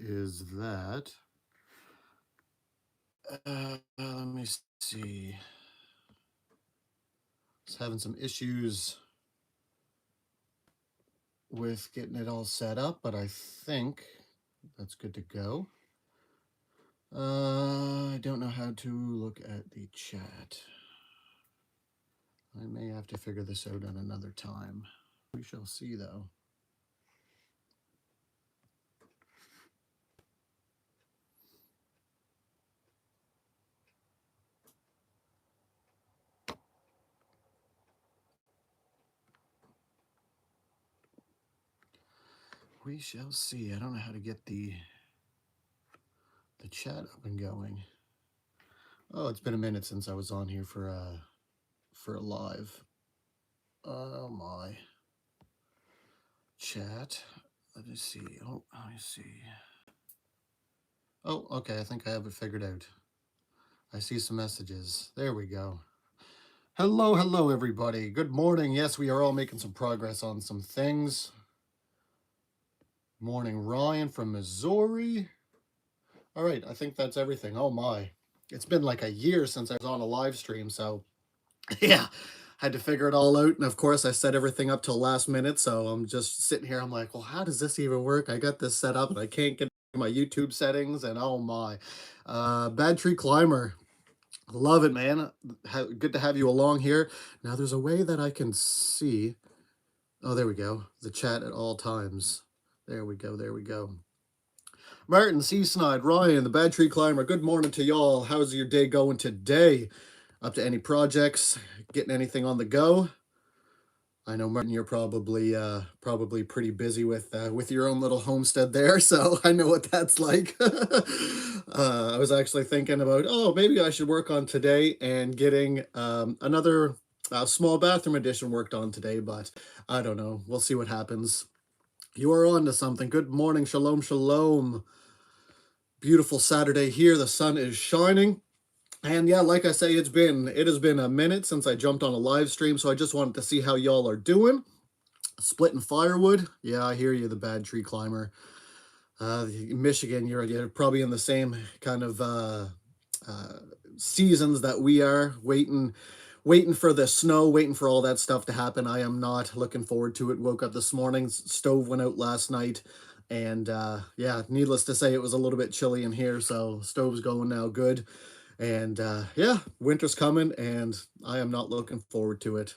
is that let me see. Just having some issues with getting it all set up, but I think that's good to go. I don't know how to look at the chat. I may have to figure this out at another time. We shall see, though. We shall see. I don't know how to get the chat up and going. Oh, it's been a minute since I was on here for a live. Oh my. Chat. Let me see. Oh, I see. Oh, okay. I think I have it figured out. I see some messages. There we go. Hello, everybody. Good morning. Yes, we are all making some progress on some things. Morning, Ryan from Missouri. All right, I think that's everything. Oh my. It's been like a year since I was on a live stream, so yeah, had to figure it all out. And of course, I set everything up till last minute, so I'm just sitting here. I'm like, well, how does this even work? I got this set up and I can't get my YouTube settings, and oh my. Bad Tree Climber. Love it, man. Good to have you along here. Now, there's a way that I can see. Oh, there we go. The chat at all times. There we go. There we go. Martin, Seasnide, Ryan, the Bad Tree Climber. Good morning to y'all. How's your day going today? Up to any projects? Getting anything on the go? I know, Martin, you're probably pretty busy with your own little homestead there, so I know what that's like. I was actually thinking about, oh, maybe I should work on today and getting another small bathroom addition worked on today, but I don't know. We'll see what happens. You are on to something. Good morning, shalom, shalom. Beautiful Saturday here. The sun is shining. And yeah, like I say, it has been a minute since I jumped on a live stream, so I just wanted to see how y'all are doing. Splitting firewood. Yeah, I hear you, the Bad Tree Climber. Michigan, you're probably in the same kind of seasons that we are, waiting for the snow, waiting for all that stuff to happen. I am not looking forward to it. Woke up this morning, stove went out last night, and yeah, needless to say, it was a little bit chilly in here, so stove's going now good. And yeah, winter's coming, and I am not looking forward to it.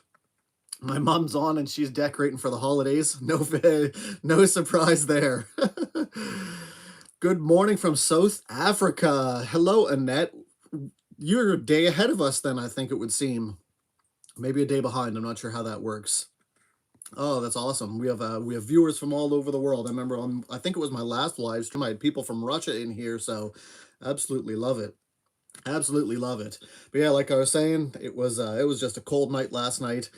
My mom's on, and she's decorating for the holidays. No surprise there. Good morning from South Africa. Hello, Annette. You're a day ahead of us then, I think it would seem. Maybe a day behind. I'm not sure how that works. Oh, that's awesome. We have viewers from all over the world. I remember I think it was my last live stream, I had people from Russia in here, so absolutely love it. Absolutely love it. But yeah, like I was saying, it was just a cold night last night.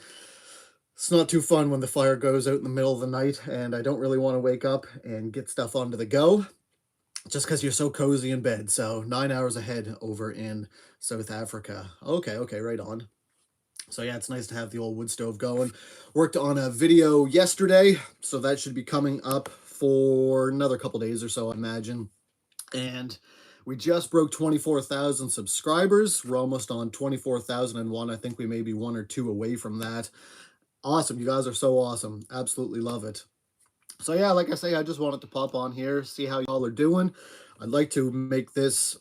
It's not too fun when the fire goes out in the middle of the night, and I don't really want to wake up and get stuff onto the go, just because you're so cozy in bed. So 9 hours ahead over in South Africa. Okay, right on. So yeah, it's nice to have the old wood stove going. Worked on a video yesterday, so that should be coming up for another couple days or so, I imagine. And we just broke 24,000 subscribers. We're almost on 24,001. I think we may be 1 or 2 away from that. Awesome. You guys are so awesome. Absolutely love it. So yeah, like I say, I just wanted to pop on here, see how y'all are doing. I'd like to make this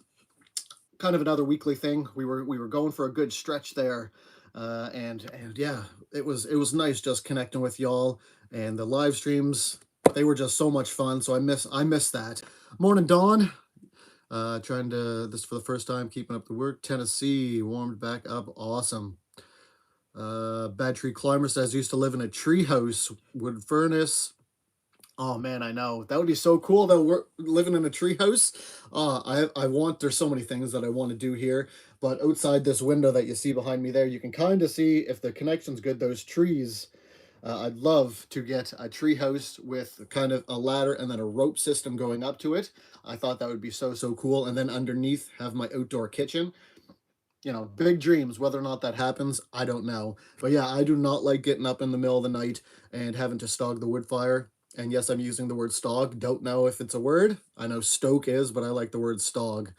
kind of another weekly thing. We were going for a good stretch there. And yeah, it was nice just connecting with y'all, and the live streams, they were just so much fun. So I miss that. Morning, Dawn. Trying to, this for the first time, keeping up the work. Tennessee, warmed back up. Awesome. Bad Tree Climber says, used to live in a tree house, wood furnace. Oh man, I know. That would be so cool though, we're living in a tree house. There's so many things that I want to do here, but outside this window that you see behind me there, you can kind of see, if the connection's good, those trees. I'd love to get a tree house with kind of a ladder and then a rope system going up to it. I thought that would be so cool. And then underneath have my outdoor kitchen. You know, big dreams. Whether or not that happens, I don't know. But yeah, I do not like getting up in the middle of the night and having to stog the wood fire. And yes, I'm using the word stog. Don't know if it's a word. I know stoke is, but I like the word stog.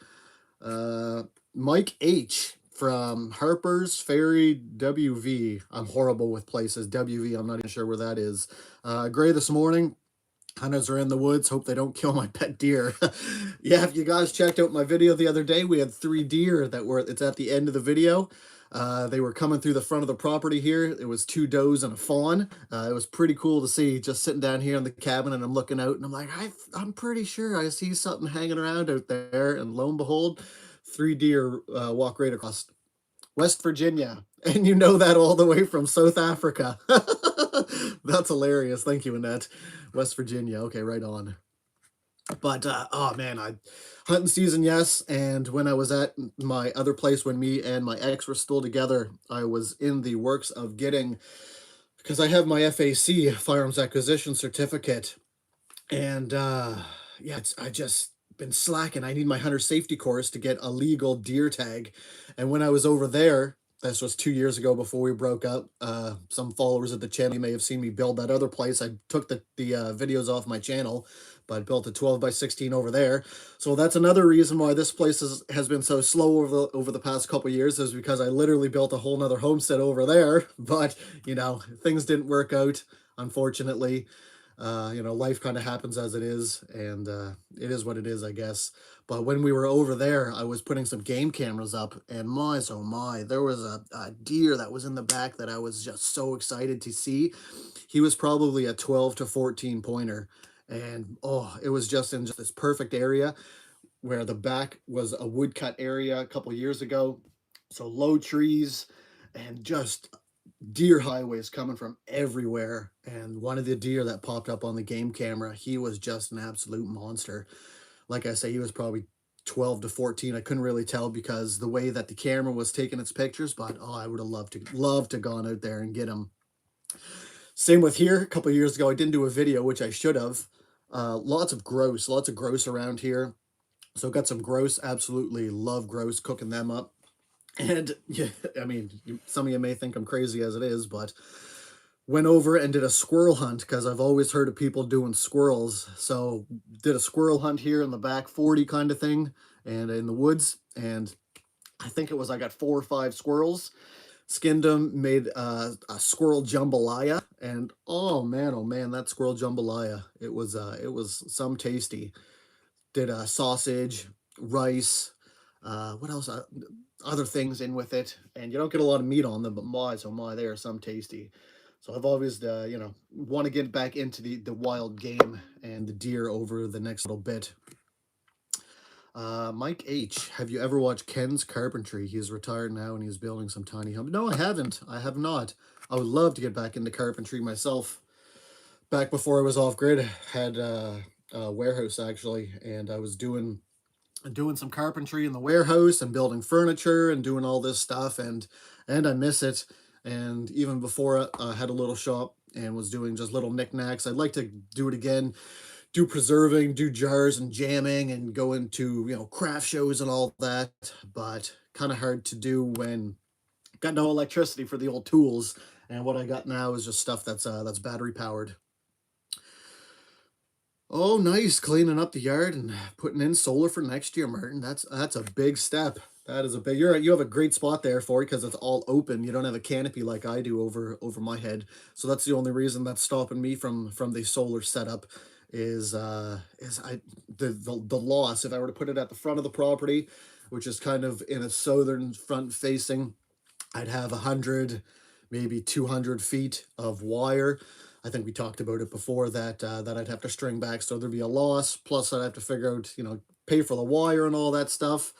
Uh, Mike H from Harper's Ferry, WV. I'm horrible with places. WV, I'm not even sure where that is. Gray this morning. Hunters are in the woods. Hope they don't kill my pet deer. Yeah, if you guys checked out my video the other day, we had 3 deer that were, it's at the end of the video. They were coming through the front of the property here. It was 2 does and a fawn. It was pretty cool to see, just sitting down here in the cabin, and I'm looking out and I'm like, I'm pretty sure I see something hanging around out there. And lo and behold, 3 deer walk right across. West Virginia. And you know that all the way from South Africa. That's hilarious. Thank you, Annette. West Virginia. Okay, right on. But, oh man, hunting season, yes. And when I was at my other place, when me and my ex were still together, I was in the works of getting, because I have my FAC, Firearms Acquisition Certificate. And, yeah, I just been slacking. I need my hunter safety course to get a legal deer tag. And when I was over there, this was 2 years ago before we broke up. Some followers of the channel, you may have seen me build that other place. I took the videos off my channel, but I built a 12 by 16 over there. So that's another reason why this place has been so slow over the past couple years, is because I literally built a whole nother homestead over there. But, you know, things didn't work out, unfortunately. You know, life kind of happens as it is, and it is what it is, I guess. But when we were over there, I was putting some game cameras up, and my, oh my, there was a deer that was in the back that I was just so excited to see. He was probably a 12 to 14 pointer, and oh, it was just in just this perfect area where the back was a woodcut area a couple years ago. So low trees and just deer highways coming from everywhere. And one of the deer that popped up on the game camera, he was just an absolute monster. Like I say, he was probably 12 to 14. I couldn't really tell because the way that the camera was taking its pictures, but oh, I would have loved to gone out there and get him. Same with here. A couple years ago, I didn't do a video, which I should have. Lots of grouse around here. So got some grouse. Absolutely love grouse, cooking them up. And yeah, I mean, some of you may think I'm crazy as it is, but went over and did a squirrel hunt because I've always heard of people doing squirrels. So did a squirrel hunt here in the back 40 kind of thing, and in the woods. And I think it was, I got 4 or 5 squirrels, skinned them, made a squirrel jambalaya. And oh man, that squirrel jambalaya, it was some tasty. Did a sausage, rice, what else? Other things in with it, and you don't get a lot of meat on them, but my, oh my, they are some tasty. So I've always, you know, want to get back into the wild game and the deer over the next little bit. Mike H, have you ever watched Ken's Carpentry? He's retired now and he's building some tiny home. No, I haven't. I have not. I would love to get back into carpentry myself. Back before I was off grid, I had a warehouse actually, and I was doing some carpentry in the warehouse and building furniture and doing all this stuff, and I miss it. And even before I had a little shop and was doing just little knickknacks. I'd like to do it again, do preserving, do jars and jamming, and go into, you know, craft shows and all that, but kind of hard to do when got no electricity for the old tools. And what I got now is just stuff that's battery powered. Oh, nice. Cleaning up the yard and putting in solar for next year, Martin. That's a big step. That is a big, you have a great spot there for it because it's all open. You don't have a canopy like I do over my head. So that's the only reason that's stopping me from the solar setup is the loss. If I were to put it at the front of the property, which is kind of in a southern front facing, I'd have 100, maybe 200 feet of wire. I think we talked about it before that that I'd have to string back, so there'd be a loss. Plus, I'd have to figure out, you know, pay for the wire and all that stuff.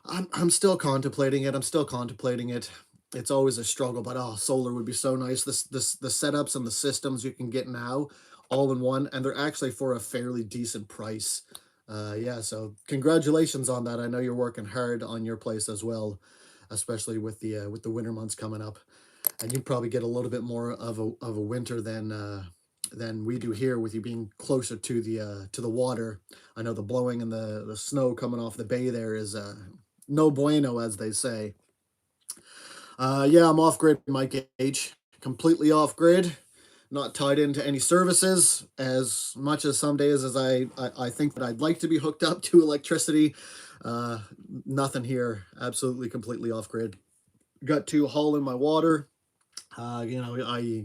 I'm still contemplating it. I'm still contemplating it. It's always a struggle, but oh, solar would be so nice. The setups and the systems you can get now, all in one, and they're actually for a fairly decent price. Yeah, so congratulations on that. I know you're working hard on your place as well, especially with the winter months coming up. And you probably get a little bit more of a winter than we do here, with you being closer to the water. I know the blowing and the snow coming off the bay there is no bueno, as they say. Yeah, I'm off grid, Mike H. Completely off grid. not tied into any services as much as some days as I think that I'd like to be hooked up to electricity. Uh, Nothing here, absolutely completely off grid. Got to haul in my water. You know, I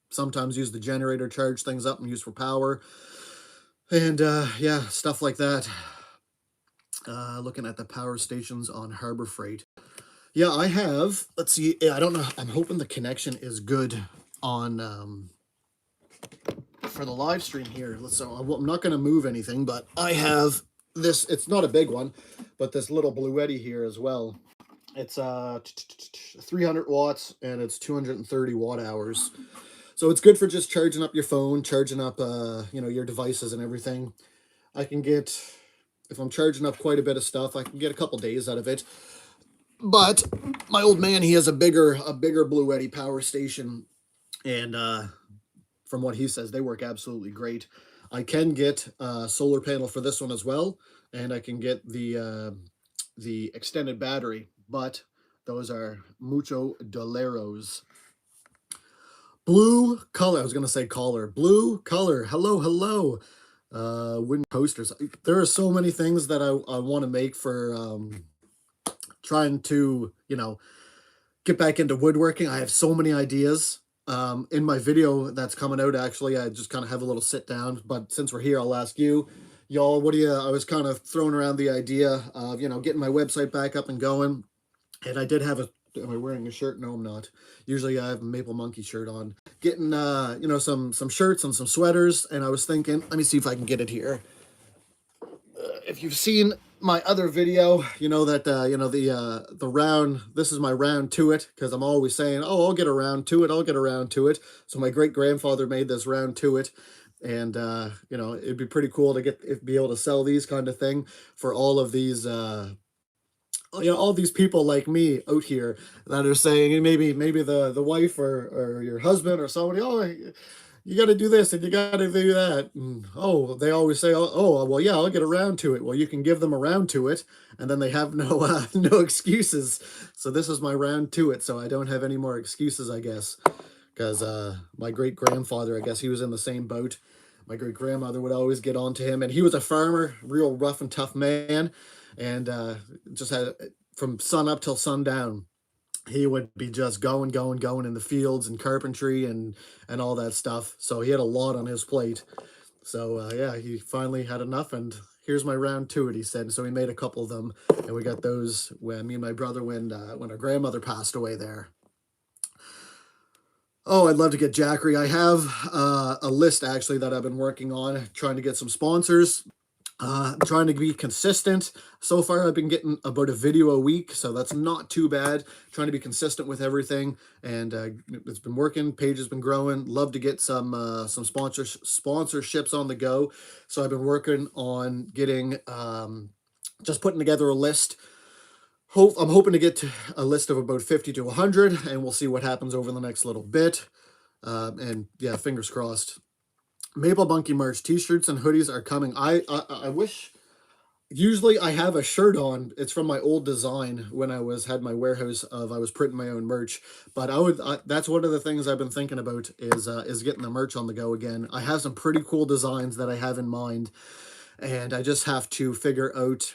sometimes use the generator, charge things up and use for power. And yeah, stuff like that. Looking at the power stations on Harbor Freight. Yeah, I have. Let's see. I don't know. I'm hoping the connection is good on for the live stream here. So I'm not going to move anything, but I have this. It's not a big one, but this little Bluetti here as well. It's 300 watts and it's 230 watt hours. So it's good for just charging up your phone, charging up you know, your devices and everything. I can get, if I'm charging up quite a bit of stuff, I can get a couple days out of it. But my old man, he has a bigger Bluetti power station, and from what he says, they work absolutely great. I can get a solar panel for this one as well, and I can get the extended battery, but those are mucho doleros. Blue color, I was gonna say collar. Blue color, hello, hello. Wooden coasters. There are so many things that I want to make for trying to, you know, get back into woodworking. I have so many ideas. In my video that's coming out, actually, I just kind of have a little sit down. But since we're here, I'll ask you, y'all, what do you? I was kind of throwing around the idea of, you know, getting my website back up and going. And I did have a. Am I wearing a shirt? No, I'm not. Usually, I have a Maple Monkey shirt on. Getting, you know, some shirts and some sweaters. And I was thinking, let me see if I can get it here. If you've seen my other video, you know that you know the round. This is my round to it, because I'm always saying, oh, I'll get around to it. I'll get around to it. So my great grandfather made this round to it, and you know, it'd be pretty cool to be able to sell these kind of thing for all of these. You know, all these people like me out here that are saying, maybe the wife or your husband or somebody, oh, you got to do this and you got to do that. And, oh, they always say, oh, well, yeah, I'll get around to it. Well, you can give them around to it, and then they have no no excuses. So this is my round to it. So I don't have any more excuses, I guess, because my great grandfather, I guess he was in the same boat. My great grandmother would always get on to him, and he was a farmer, real rough and tough man, and just had from sun up till sundown. He would be just going in the fields and carpentry and all that stuff. So he had a lot on his plate. So yeah, he finally had enough, and here's my round to it, he said. So he made a couple of them, and we got those when me and my brother, when our grandmother passed away there. Oh, I'd love to get Jackery. I have a list actually that I've been working on, trying to get some sponsors. I'm trying to be consistent. So far, I've been getting about a video a week, so that's not too bad. Trying to be consistent with everything, and it's been working. Page has been growing. Love to get some sponsorships on the go. So I've been working on getting just putting together a list. I'm hoping to get to a list of about 50 to 100, and we'll see what happens over the next little bit. And yeah, fingers crossed. Maple Monkey merch, t-shirts and hoodies are coming. I wish, usually I have a shirt on. It's from my old design when I had my warehouse of, I was printing my own merch. But that's one of the things I've been thinking about is getting the merch on the go again. I have some pretty cool designs that I have in mind, and I just have to figure out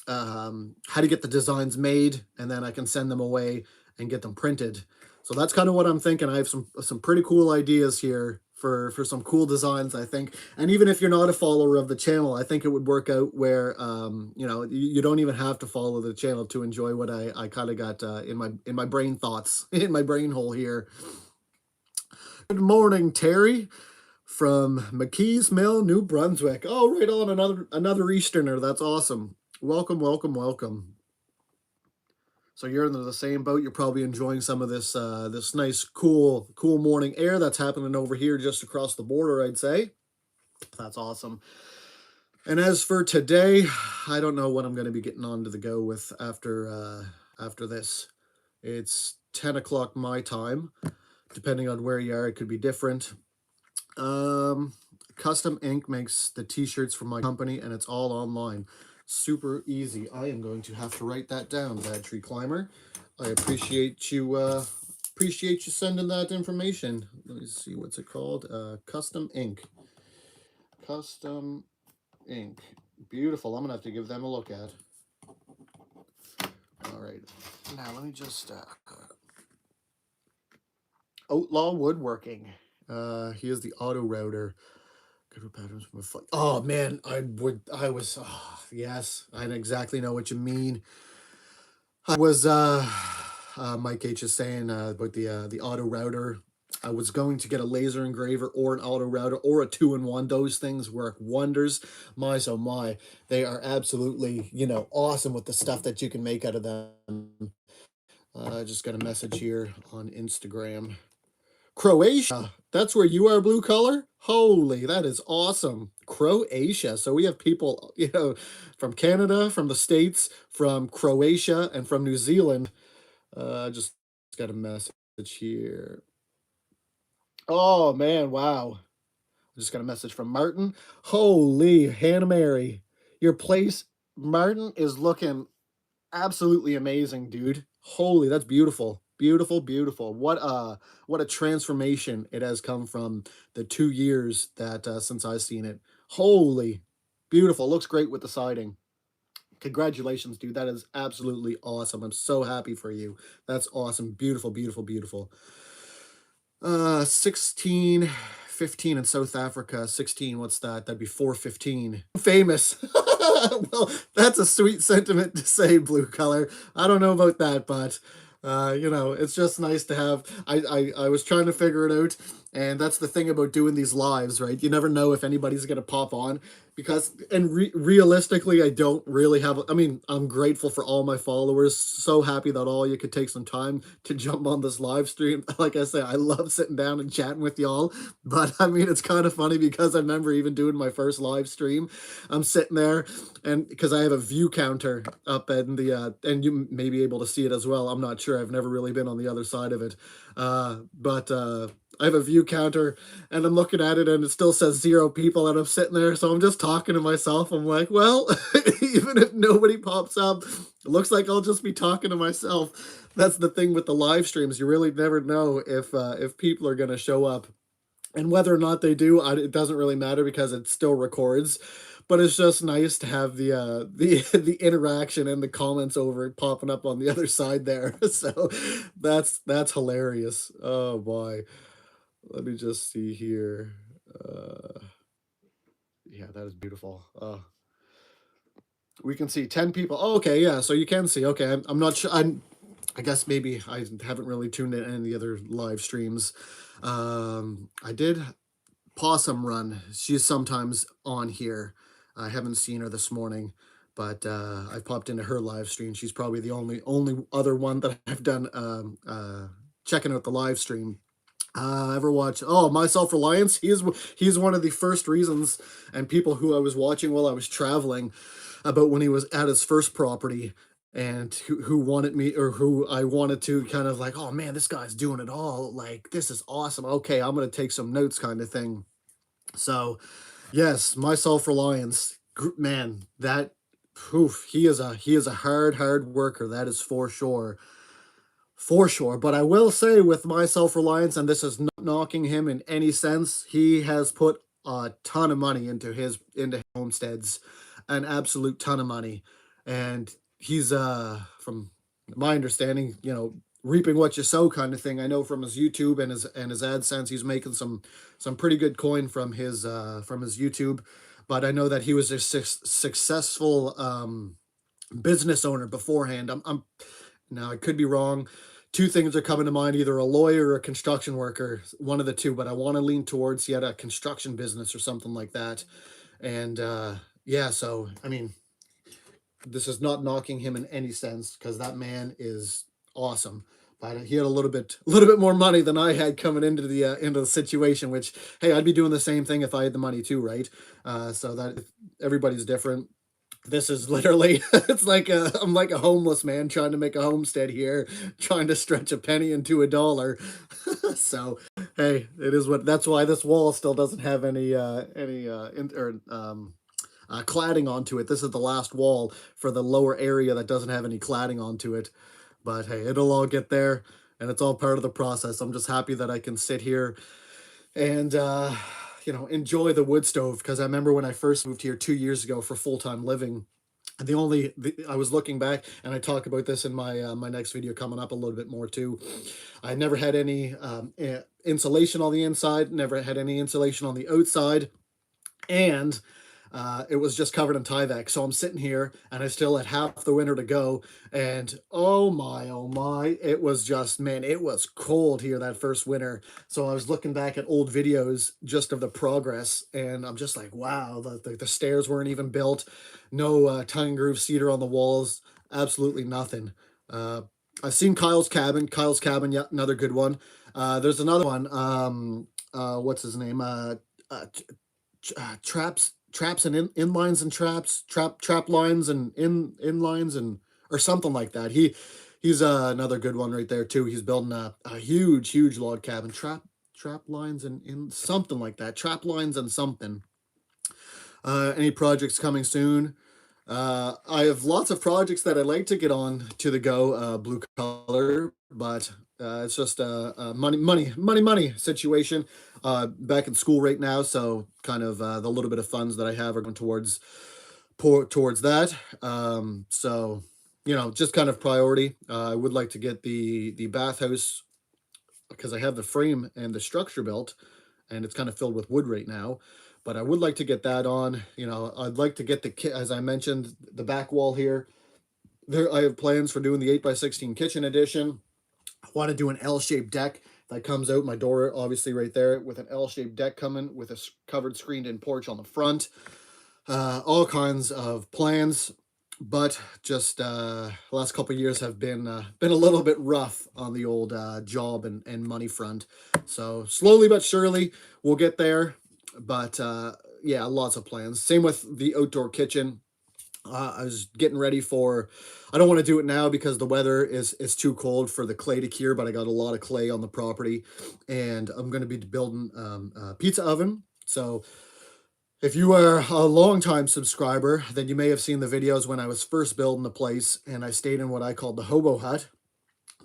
how to get the designs made, and then I can send them away and get them printed. So that's kind of what I'm thinking. I have some pretty cool ideas here for some cool designs, I think. And even if you're not a follower of the channel, I think it would work out where you know, you don't even have to follow the channel to enjoy what I kind of got in my brain thoughts, in my brain hole here. Good morning, Terry from McKees Mill, New Brunswick. Oh, right on, another Easterner. That's awesome. Welcome, welcome, welcome. So you're in the same boat. You're probably enjoying some of this this nice, cool morning air that's happening over here just across the border, I'd say. That's awesome. And as for today, I don't know what I'm going to be getting on to the go with after this. It's 10 o'clock my time. Depending on where you are, it could be different. Custom Ink makes the t-shirts for my company, and it's all online. Super easy. I am going to have to write that down, Bad Tree Climber. I appreciate you appreciate you sending that information. Let me see, what's it called? Custom ink. Custom ink. Beautiful. I'm gonna have to give them a look at. All right. Now let me just Outlaw Woodworking. Here's the auto router. Good patterns from a foot. Oh man, yes, I exactly know what you mean. I was Mike H is saying about the auto router. I was going to get a laser engraver or an auto router or a 2-in-1. Those things work wonders. My so my, they are absolutely, awesome with the stuff that you can make out of them. I just got a message here on Instagram. Croatia, that's where you are, blue color? Holy, that is awesome. Croatia. So we have people, from Canada, from the States, from Croatia, and from New Zealand. Just got a message here. Oh, man, wow. I just got a message from Martin. Holy, Hannah Mary. Your place, Martin, is looking absolutely amazing, dude. Holy, that's beautiful. Beautiful, beautiful. What a transformation it has come from the 2 years that since I've seen it. Holy, beautiful. Looks great with the siding. Congratulations, dude. That is absolutely awesome. I'm so happy for you. That's awesome. Beautiful, beautiful, beautiful. 16, 15 in South Africa. 16, what's that? That'd be 415. Famous. Well, that's a sweet sentiment to say, blue color. I don't know about that, but it's just nice to have. I was trying to figure it out, and that's the thing about doing these lives, right? You never know if anybody's gonna pop on, because realistically, I don't really have. I mean, I'm grateful for all my followers. So happy that all you could take some time to jump on this live stream. Like I say, I love sitting down and chatting with y'all. But I mean, it's kind of funny because I remember even doing my first live stream. I'm sitting there, and because I have a view counter up in the and you may be able to see it as well. I'm not sure. I've never really been on the other side of it, but I have a view counter, and I'm looking at it, and it still says 0 people, and I'm sitting there, so I'm just talking to myself. I'm like, well, even if nobody pops up, it looks like I'll just be talking to myself. That's the thing with the live streams. You really never know if people are going to show up. And whether or not they do, it doesn't really matter because it still records. But it's just nice to have the interaction and the comments over it popping up on the other side there. So that's hilarious. Oh boy. Let me just see here. Yeah, that is beautiful. We can see 10 people. Oh, okay, yeah. So you can see. Okay, I'm not sure. I guess maybe I haven't really tuned in any of the other live streams. I did Possum Run. She's sometimes on here. I haven't seen her this morning, but I popped into her live stream. She's probably the only other one that I've done checking out the live stream. Ever watch? Oh, My Self Reliance. He's one of the first reasons and people who I was watching while I was traveling about when he was at his first property, and who wanted me, or who I wanted to kind of like, oh man, this guy's doing it all. Like, this is awesome. Okay, I'm gonna take some notes, kind of thing. So, yes, My Self Reliance. Man, that, poof, he is a hard worker. That is for sure. For sure. But I will say, with My Self Reliance, and this is not knocking him in any sense, he has put a ton of money into homesteads, an absolute ton of money. And he's from my understanding, reaping what you sow, kind of thing. I know from his YouTube and his AdSense, he's making some pretty good coin from his YouTube. But I know that he was a successful business owner beforehand. Now, I could be wrong. Two things are coming to mind: either a lawyer or a construction worker, one of the two. But I want to lean towards he had a construction business or something like that. And yeah, so I mean, this is not knocking him in any sense, because that man is awesome. But he had a little bit more money than I had coming into the situation. Which, hey, I'd be doing the same thing if I had the money too, right? So that everybody's different. This is literally, it's like I'm like a homeless man trying to make a homestead here, trying to stretch a penny into a dollar. So hey, that's why this wall still doesn't have any cladding onto it. This is the last wall for the lower area that doesn't have any cladding onto it. But hey, it'll all get there. and it's all part of the process. I'm just happy that I can sit here and you know, enjoy the wood stove, because I remember when I first moved here 2 years ago for full-time living. I was looking back, and I talk about this in my my next video coming up a little bit more too. I never had any insulation on the inside, never had any insulation on the outside, and it was just covered in Tyvek. So I'm sitting here and I still had half the winter to go. And oh my, it was just, man, it was cold here that first winter. So I was looking back at old videos just of the progress, and I'm just like, wow, the stairs weren't even built. No tongue and groove cedar on the walls, absolutely nothing. Uh, I've seen Kyle's cabin. Kyle's cabin, yeah, another good one. There's another one. What's his name? Traps and inlines and trap lines and inlines and or something like that. He's another good one right there too. He's building a huge log cabin, trap lines and in something like that, trap lines and something. Any projects coming soon? I have lots of projects that I'd like to get on to the go, blue collar, but it's just a money situation. Back in school right now, so kind of the little bit of funds that I have are going towards that. So you know, just kind of priority. I would like to get the bathhouse, because I have the frame and the structure built, and it's kind of filled with wood right now. But I would like to get that on. You know, I'd like to get as I mentioned, the back wall here. There, I have plans for doing the 8x16 kitchen edition. I want to do an L-shaped deck that comes out my door, obviously right there, with an L-shaped deck coming with a covered screened-in porch on the front. All kinds of plans, but just the last couple of years have been a little bit rough on the old job and money front. So slowly but surely we'll get there. But yeah, lots of plans. Same with the outdoor kitchen. I was getting ready for. I don't want to do it now because the weather is too cold for the clay to cure. But I got a lot of clay on the property, and I'm going to be building a pizza oven. So if you are a longtime subscriber, then you may have seen the videos when I was first building the place, and I stayed in what I called the hobo hut.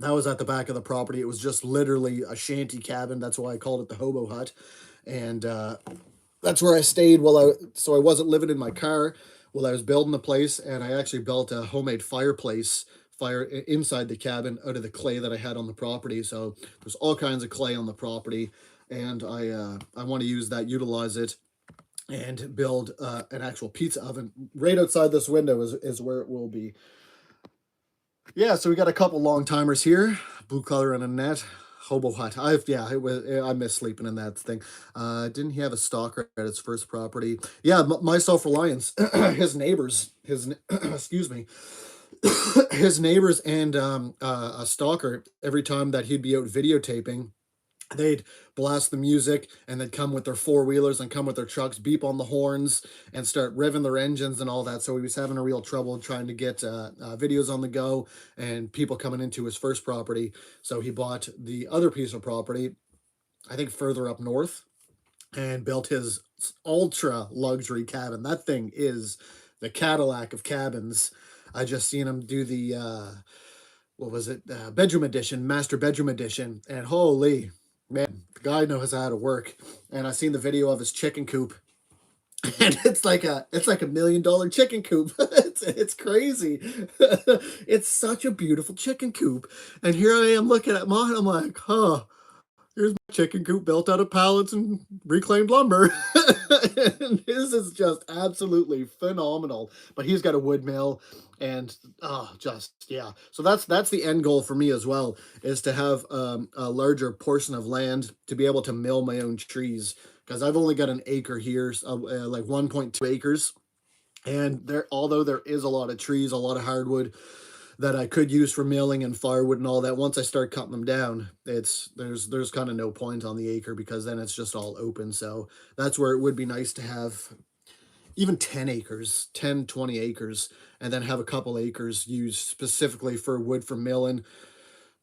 That was at the back of the property. It was just literally a shanty cabin. That's why I called it the hobo hut, and that's where I stayed so I wasn't living in my car while I was building the place. And I actually built a homemade fire inside the cabin out of the clay that I had on the property. So there's all kinds of clay on the property, and I want to utilize it, and build an actual pizza oven right outside this window is where it will be. Yeah, so we got a couple long timers here, blue color and a net. Hobo hut. I miss sleeping in that thing. Didn't he have a stalker at his first property? Yeah, my self-reliance. His neighbors, excuse me, his neighbors and a stalker. Every time that he'd be out videotaping, they'd blast the music, and they'd come with their four-wheelers and come with their trucks, beep on the horns, and start revving their engines and all that. So he was having a real trouble trying to get videos on the go and people coming into his first property. So he bought the other piece of property, I think further up north, and built his ultra luxury cabin. That thing is the Cadillac of cabins. I just seen him do the what was it, bedroom edition, master bedroom edition, and holy man, the guy knows how to work. And I seen the video of his chicken coop, and it's like a $1 million chicken coop. It's crazy. It's such a beautiful chicken coop, and here I am looking at mine. I'm like, huh. Here's my chicken coop built out of pallets and reclaimed lumber. And his is just absolutely phenomenal. But he's got a wood mill, and just yeah. So that's the end goal for me as well, is to have a larger portion of land to be able to mill my own trees, because I've only got an acre here, like 1.2 acres, and although there is a lot of trees, a lot of hardwood that I could use for milling and firewood and all that. Once I start cutting them down, there's kind of no point on the acre, because then it's just all open. So that's where it would be nice to have even 10 acres, 10, 20 acres, and then have a couple acres used specifically for wood for milling,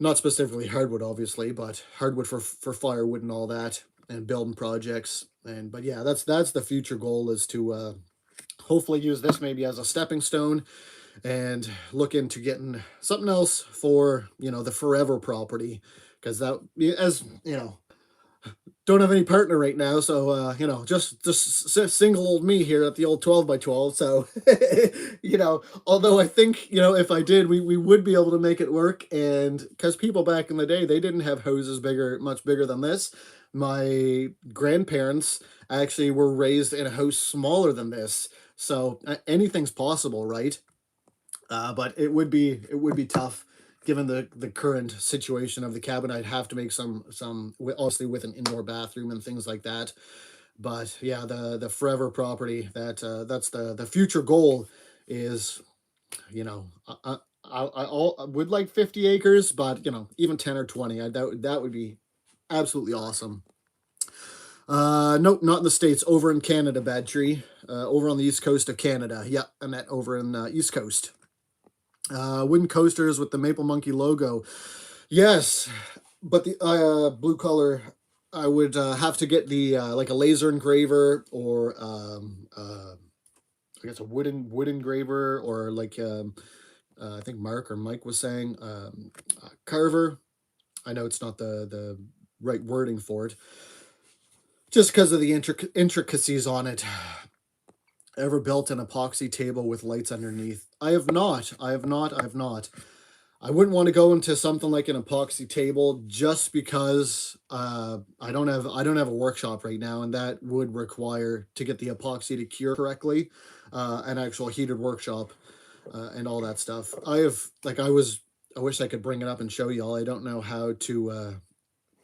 not specifically hardwood, obviously, but hardwood for firewood and all that, and building projects. But yeah, that's the future goal, is to hopefully use this maybe as a stepping stone and look into getting something else for, the forever property. Because that, as you know, don't have any partner right now, so just single old me here at the old 12 by 12. So although I think, if I did, we would be able to make it work. And because people back in the day, they didn't have houses much bigger than this. My grandparents actually were raised in a house smaller than this, so anything's possible, right? But it would be tough given the current situation of the cabin. I'd have to make some obviously with an indoor bathroom and things like that. But yeah, the forever property, that's the future goal is, you know I would like 50 acres, but even 10 or 20, that would be absolutely awesome. Nope, not in the States. Over in Canada, Bad Tree. Over on the east coast of Canada. Yep, I meant over in East Coast. Wooden coasters with the Maple Monkey logo. Yes, but the blue color, I would have to get the like a laser engraver, or I guess a wood engraver, or like I think Mark or Mike was saying carver. I know it's not the right wording for it, just because of the intricacies on it. Ever built an epoxy table with lights underneath? I have not. I have not. I have not. I wouldn't want to go into something like an epoxy table just because I don't have a workshop right now, and that would require to get the epoxy to cure correctly, an actual heated workshop, and all that stuff. I wish I could bring it up and show you all. I don't know how to.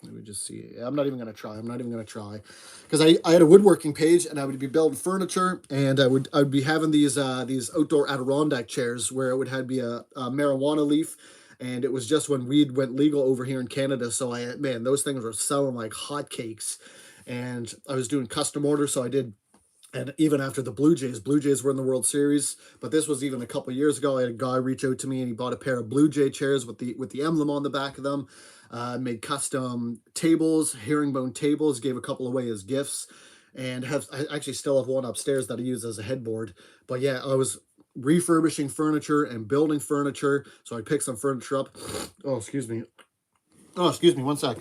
Let me just see. I'm not even gonna try. I'm not even gonna try, because I had a woodworking page, and I would be building furniture, and I would be having these outdoor Adirondack chairs where it would have be a marijuana leaf, and it was just when weed went legal over here in Canada. So man, those things were selling like hotcakes, and I was doing custom orders, so I did. And even after the Blue Jays were in the World Series, but this was even a couple years ago. I had a guy reach out to me, and he bought a pair of Blue Jay chairs with the emblem on the back of them. Made custom tables, herringbone tables, gave a couple away as gifts, and I actually still have one upstairs that I use as a headboard. But yeah, I was refurbishing furniture and building furniture, so I picked some furniture up. Oh, excuse me. Oh, excuse me. One sec.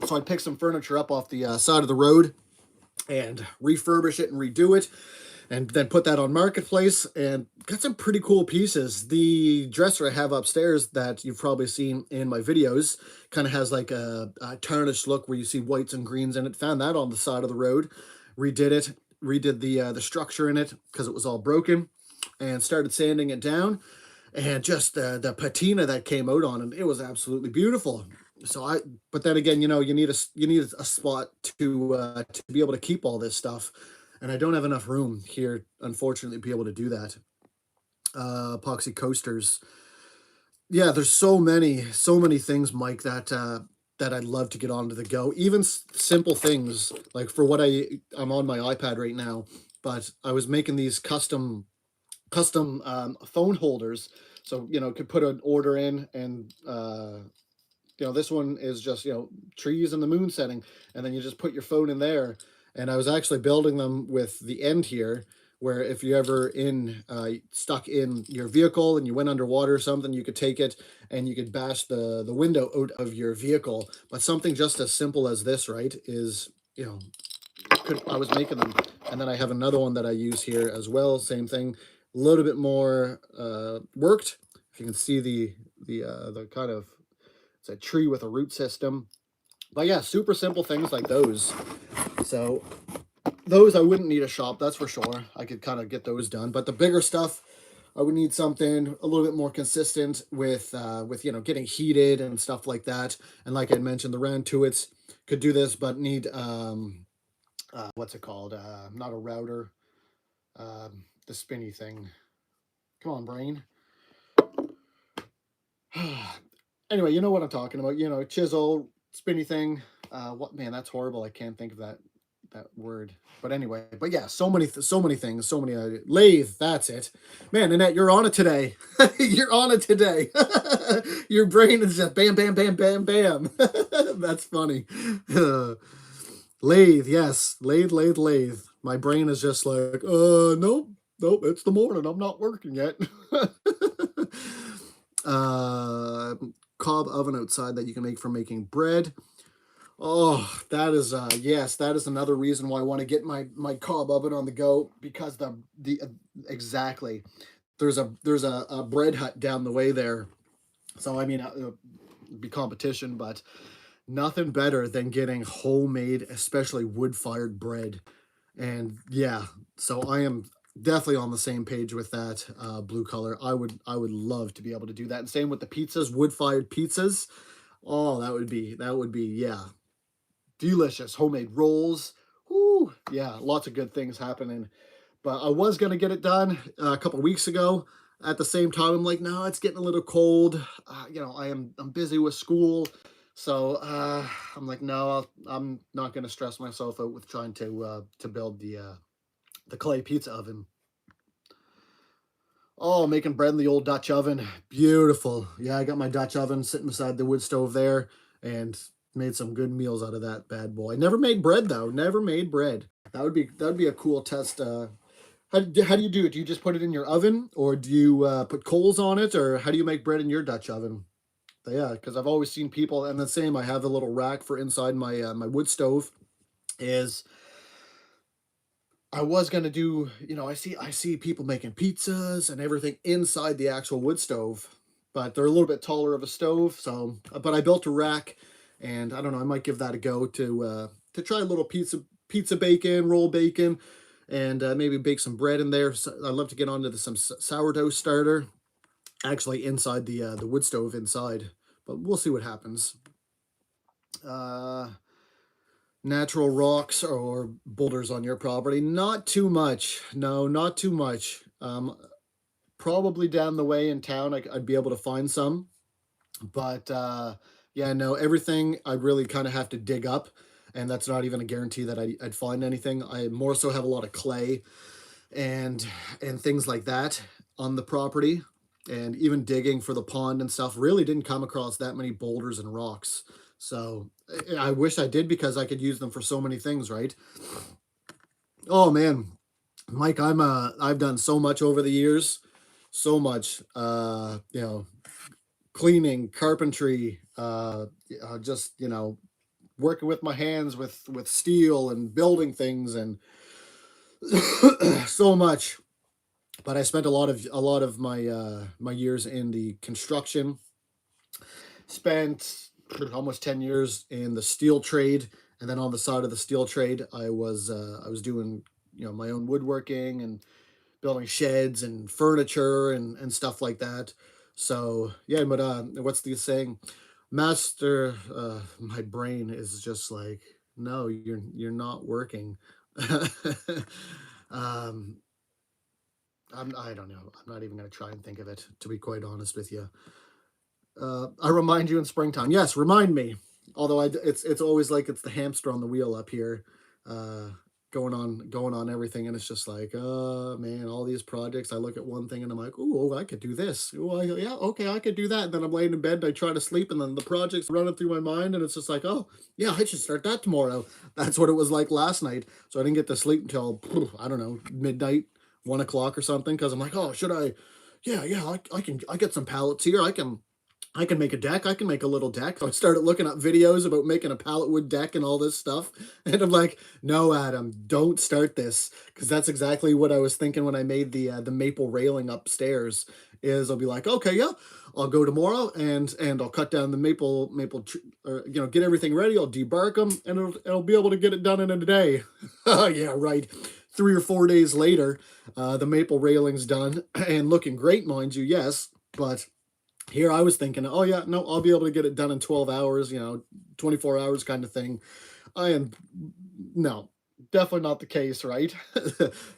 So I picked some furniture up off the side of the road and refurbish it and redo it, and then put that on Marketplace, and got some pretty cool pieces. The dresser I have upstairs that you've probably seen in my videos kind of has like a tarnished look where you see whites and greens in it. Found that on the side of the road, redid it, redid the structure in it because it was all broken, and started sanding it down, and just the patina that came out on it, it was absolutely beautiful. But then again, you need a spot to be able to keep all this stuff, and I don't have enough room here, unfortunately, to be able to do that. Epoxy coasters. Yeah, there's so many things, Mike, that I'd love to get onto the go. Even simple things like for what I'm on my iPad right now, but I was making these custom phone holders, so could put an order in, and this one is just trees and the moon setting, and then you just put your phone in there. And I was actually building them with the end here, where if you ever stuck in your vehicle and you went underwater or something, you could take it and you could bash the window out of your vehicle. But something just as simple as this, right, is I was making them. And then I have another one that I use here as well, same thing, a little bit more worked. If you can see the kind of, it's a tree with a root system. But yeah, super simple things like those. So those I wouldn't need a shop, that's for sure. I could kind of get those done. But the bigger stuff, I would need something a little bit more consistent with getting heated and stuff like that. And like I mentioned, the round tuits could do this, but need what's it called? Not a router, the spinny thing. Come on, brain. Anyway, you know what I'm talking about. Chisel, spinny thing. What, man? That's horrible. I can't think of that word. But anyway, but yeah, so many things, so many lathe. That's it, man. Annette, you're on it today. You're on it today. Your brain is just bam, bam, bam, bam, bam. That's funny. Lathe, yes, lathe. My brain is just like, nope. Nope, it's the morning. I'm not working yet. uh, Cob oven outside that you can make for making bread. Oh, that is yes, that is another reason why I want to get my cob oven on the go, because the exactly. There's a bread hut down the way there. So I mean, it'll be competition, but nothing better than getting homemade, especially wood-fired bread. And yeah, so I am definitely on the same page with that, blue color. I would love to be able to do that. And same with the pizzas, wood-fired pizzas. Oh, that would be yeah, delicious. Homemade rolls. Whoo, yeah, lots of good things happening. But I was gonna get it done a couple weeks ago. At the same time, I'm like, no, it's getting a little cold. I'm busy with school, so I'm like, no, I'm not gonna stress myself out with trying to build the clay pizza oven. Oh, making bread in the old Dutch oven, beautiful. Yeah, I got my Dutch oven sitting beside the wood stove there, and made some good meals out of that bad boy. Never made bread though. Never made bread. That would be a cool test. How do you do it? Do you just put it in your oven, or do you put coals on it, or how do you make bread in your Dutch oven? Yeah, because I've always seen people, and the same. I have a little rack for inside my wood stove. Is I was gonna do, I see people making pizzas and everything inside the actual wood stove, but they're a little bit taller of a stove. So, but I built a rack, and I don't know. I might give that a go to try a little pizza bacon, roll bacon, and maybe bake some bread in there. So I'd love to get onto some sourdough starter, actually inside the wood stove inside, but we'll see what happens. Uh, Natural rocks or boulders on your property? Not too much. No, not too much. Probably down the way in town, I'd be able to find some, but yeah, no, everything I'd really kind of have to dig up, and that's not even a guarantee that I'd find anything. I more so have a lot of clay and things like that on the property, and even digging for the pond and stuff, really didn't come across that many boulders and rocks. So I wish I did, because I could use them for so many things, right? Oh man, Mike, I've done so much over the years, so much. Cleaning, carpentry, just working with my hands with steel and building things, and so much. But I spent a lot of my years in the construction. Spent almost 10 years in the steel trade, and then on the side of the steel trade, I was doing my own woodworking and building sheds and furniture and stuff like that. So yeah, but what's the saying? Master, my brain is just like, no, you're not working. um, I don't know. I'm not even gonna try and think of it, to be quite honest with you. I remind you in springtime. Yes, remind me. Although it's always like it's the hamster on the wheel up here, uh, going on everything, and it's just like, oh man, all these projects. I look at one thing and I'm like, oh, I could do this. Oh, yeah, okay, I could do that. And then I'm laying in bed and I try to sleep, and then the project's running through my mind, and it's just like, oh yeah, I should start that tomorrow. That's what it was like last night. So I didn't get to sleep until I don't know, midnight, 1 o'clock or something, because I'm like, oh, should I? Yeah, yeah, I can. I get some pallets here. I can make a deck. I can make a little deck. So I started looking up videos about making a pallet wood deck and all this stuff. And I'm like, no, Adam, don't start this, because that's exactly what I was thinking when I made the maple railing upstairs. Is I'll be like, okay, yeah, I'll go tomorrow, and I'll cut down the or get everything ready. I'll debark them, and it'll be able to get it done in a day. Yeah, right. 3 or 4 days later, the maple railing's done and looking great, mind you. Yes, but here I was thinking, oh yeah, no, I'll be able to get it done in 12 hours, 24 hours kind of thing. I am, no, definitely not the case, right?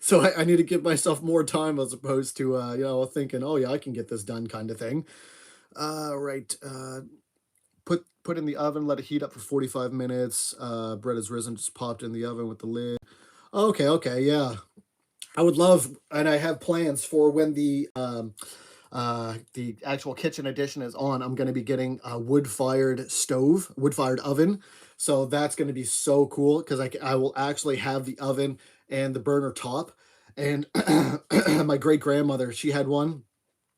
So I need to give myself more time, as opposed to, thinking, oh yeah, I can get this done kind of thing. Right. Put in the oven, let it heat up for 45 minutes. Bread is risen, just popped in the oven with the lid. Okay, okay, yeah. I would love, and I have plans for when the actual kitchen edition is on. I'm going to be getting a wood fired oven. So that's going to be so cool, because I will actually have the oven and the burner top. And my great grandmother, she had one,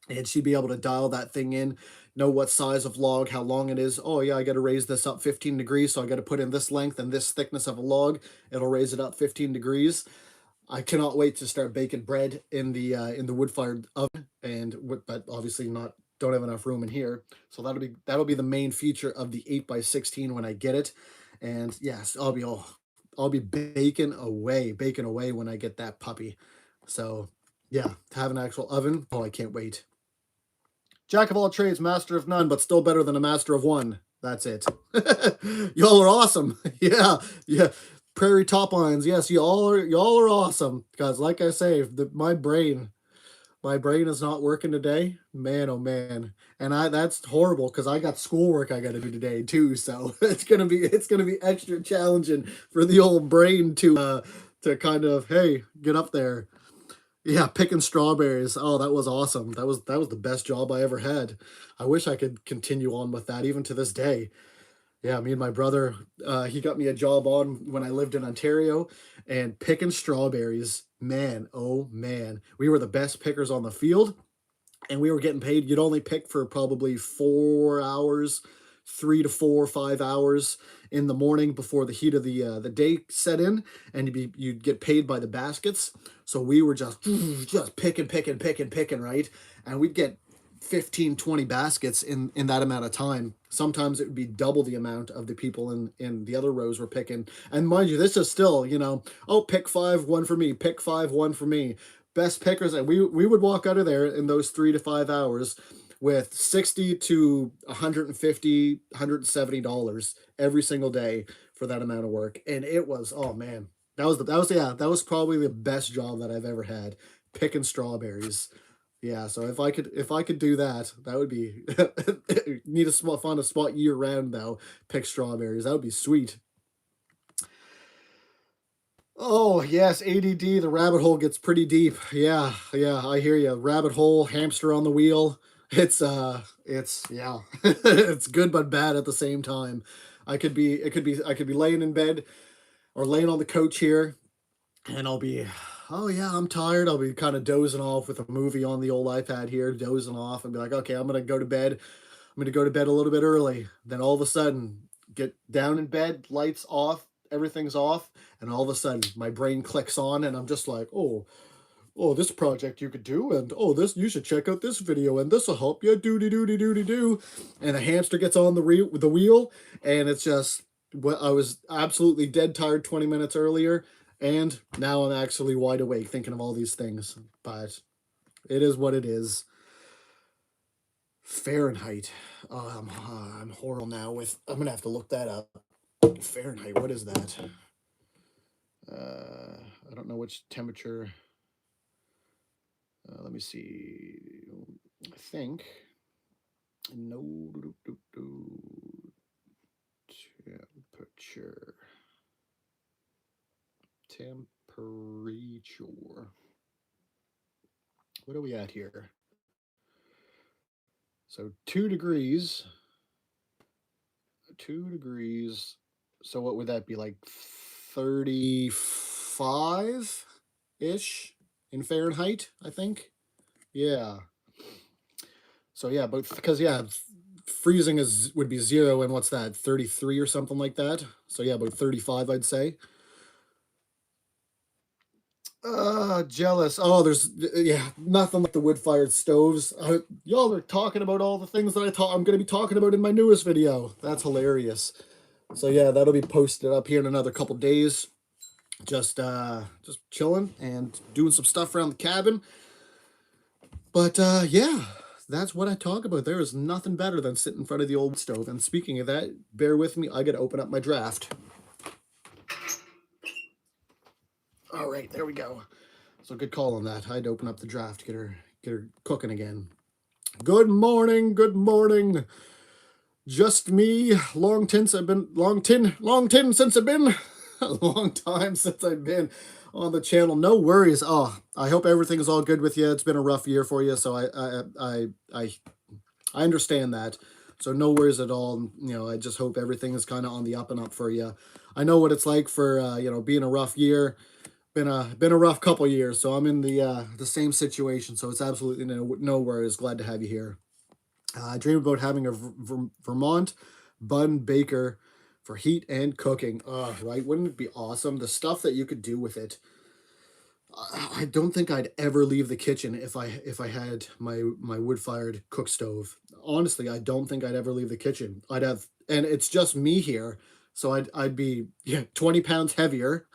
and she'd be able to dial that thing in, know what size of log, how long it is. Oh yeah, I got to raise this up 15 degrees, so I got to put in this length and this thickness of a log. It'll raise it up 15 degrees. I cannot wait to start baking bread in the wood fired oven, but obviously not, don't have enough room in here. So that'll be the main feature of the 8x16 when I get it. And yes, I'll be baking away when I get that puppy. So yeah, to have an actual oven, oh, I can't wait. Jack of all trades, master of none, but still better than a master of one. That's it. Y'all are awesome. Yeah, yeah. Prairie top lines. Yes, y'all are awesome. Because like I say, my brain is not working today. Man, oh man. And that's horrible because I got schoolwork I got to do today too. So it's gonna be extra challenging for the old brain to kind of, hey, get up there. Yeah, picking strawberries. Oh, that was awesome. That was the best job I ever had. I wish I could continue on with that even to this day. Yeah, me and my brother, he got me a job on when I lived in Ontario, and picking strawberries, man, oh man. We were the best pickers on the field, and we were getting paid. You'd only pick for probably 4 hours, 3 to 4, 5 hours in the morning before the heat of the day set in, and you'd get paid by the baskets. So we were just picking, right? And we'd get 15, 20 baskets in that amount of time. Sometimes it would be double the amount of the people in the other rows were picking. And mind you, this is still, oh, pick five, one for me, pick five, one for me. Best pickers, and we would walk out of there in those 3 to 5 hours with 60 to 150, $170 every single day for that amount of work. And it was, oh man, that was probably the best job that I've ever had, picking strawberries. Yeah, so if I could do that, that would be need a small find a spot year round though, pick strawberries. That would be sweet. Oh, yes, ADD, the rabbit hole gets pretty deep. Yeah, yeah, I hear you. Rabbit hole, hamster on the wheel. It's yeah. It's good but bad at the same time. I could be laying in bed or laying on the couch here, and I'll be, oh yeah, I'm tired. I'll be kind of dozing off with a movie on the old iPad here, dozing off and be like, okay, I'm gonna go to bed. I'm gonna go to bed a little bit early. Then all of a sudden, get down in bed, lights off, everything's off, and all of a sudden my brain clicks on and I'm just like, oh, this project you could do, and oh, this, you should check out this video, and this will help you, do. And the hamster gets on the wheel, and it's just, what, I was absolutely dead tired 20 minutes earlier, and now I'm actually wide awake thinking of all these things. But it is what it is. Fahrenheit. Oh, I'm horrible now with, I'm gonna have to look that up. Fahrenheit, what is that? I don't know which temperature. Let me see. I think no temperature. Temperature. What are we at here? So 2 degrees. 2 degrees. So what would that be, like 35 ish in Fahrenheit, I think. Yeah. So yeah, but because yeah, freezing would be 0, and what's that, 33 or something like that. So yeah, about 35, I'd say. Jealous. Oh, there's, yeah, nothing like the wood-fired stoves. Y'all are talking about all the things that I'm going to be talking about in my newest video. That's hilarious. So yeah, that'll be posted up here in another couple days. Just chilling and doing some stuff around the cabin. But yeah, that's what I talk about. There is nothing better than sitting in front of the old stove. And speaking of that, bear with me, I got to open up my draft. All right, there we go. So good call on that. I had to open up the draft, get her cooking again. Good morning, good morning. Just me. Long tin since I've been a long time since I've been on the channel. No worries. Oh, I hope everything is all good with you. It's been a rough year for you, so I understand that. So no worries at all. I just hope everything is kind of on the up and up for you. I know what it's like for being a rough year. been a rough couple years, so I'm in the same situation. So it's absolutely no worries. Glad to have you here. I dream about having a Vermont bun baker for heat and cooking. Right? Wouldn't it be awesome? The stuff that you could do with it. I don't think I'd ever leave the kitchen if I had my wood fired cook stove. Honestly, I don't think I'd ever leave the kitchen. I'd have, and it's just me here, so I'd be, yeah, 20 pounds heavier,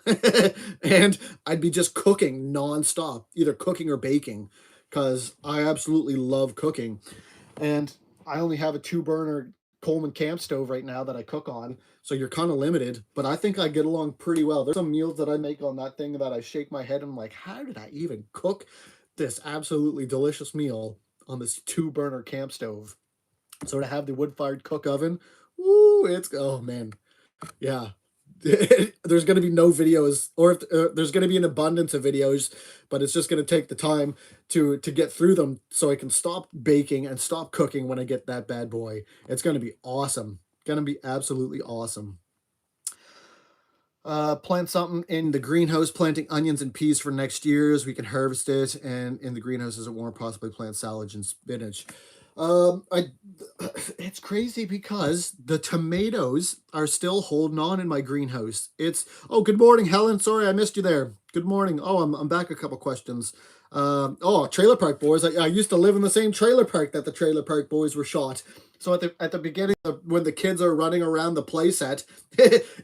and I'd be just cooking nonstop, either cooking or baking, because I absolutely love cooking. And I only have a two burner Coleman camp stove right now that I cook on, so you're kind of limited. But I think I get along pretty well. There's some meals that I make on that thing that I shake my head and I'm like, how did I even cook this absolutely delicious meal on this two burner camp stove? So to have the wood fired cook oven, woo, it's, oh man, yeah. There's going to be no videos, or if there's going to be an abundance of videos, but it's just going to take the time to get through them so I can stop baking and stop cooking when I get that bad boy. It's going to be awesome. Going to be absolutely awesome. Plant something in the greenhouse, planting onions and peas for next year's. We can harvest it, and in the greenhouse as it warm, possibly plant salads and spinach. I it's crazy because the tomatoes are still holding on in my greenhouse. It's oh, good morning, Helen. Sorry I missed you there. Good morning. Oh, I'm back. A couple questions. Oh, Trailer Park Boys. I used to live in the same trailer park that the Trailer Park Boys were shot. So at the beginning when the kids are running around the playset,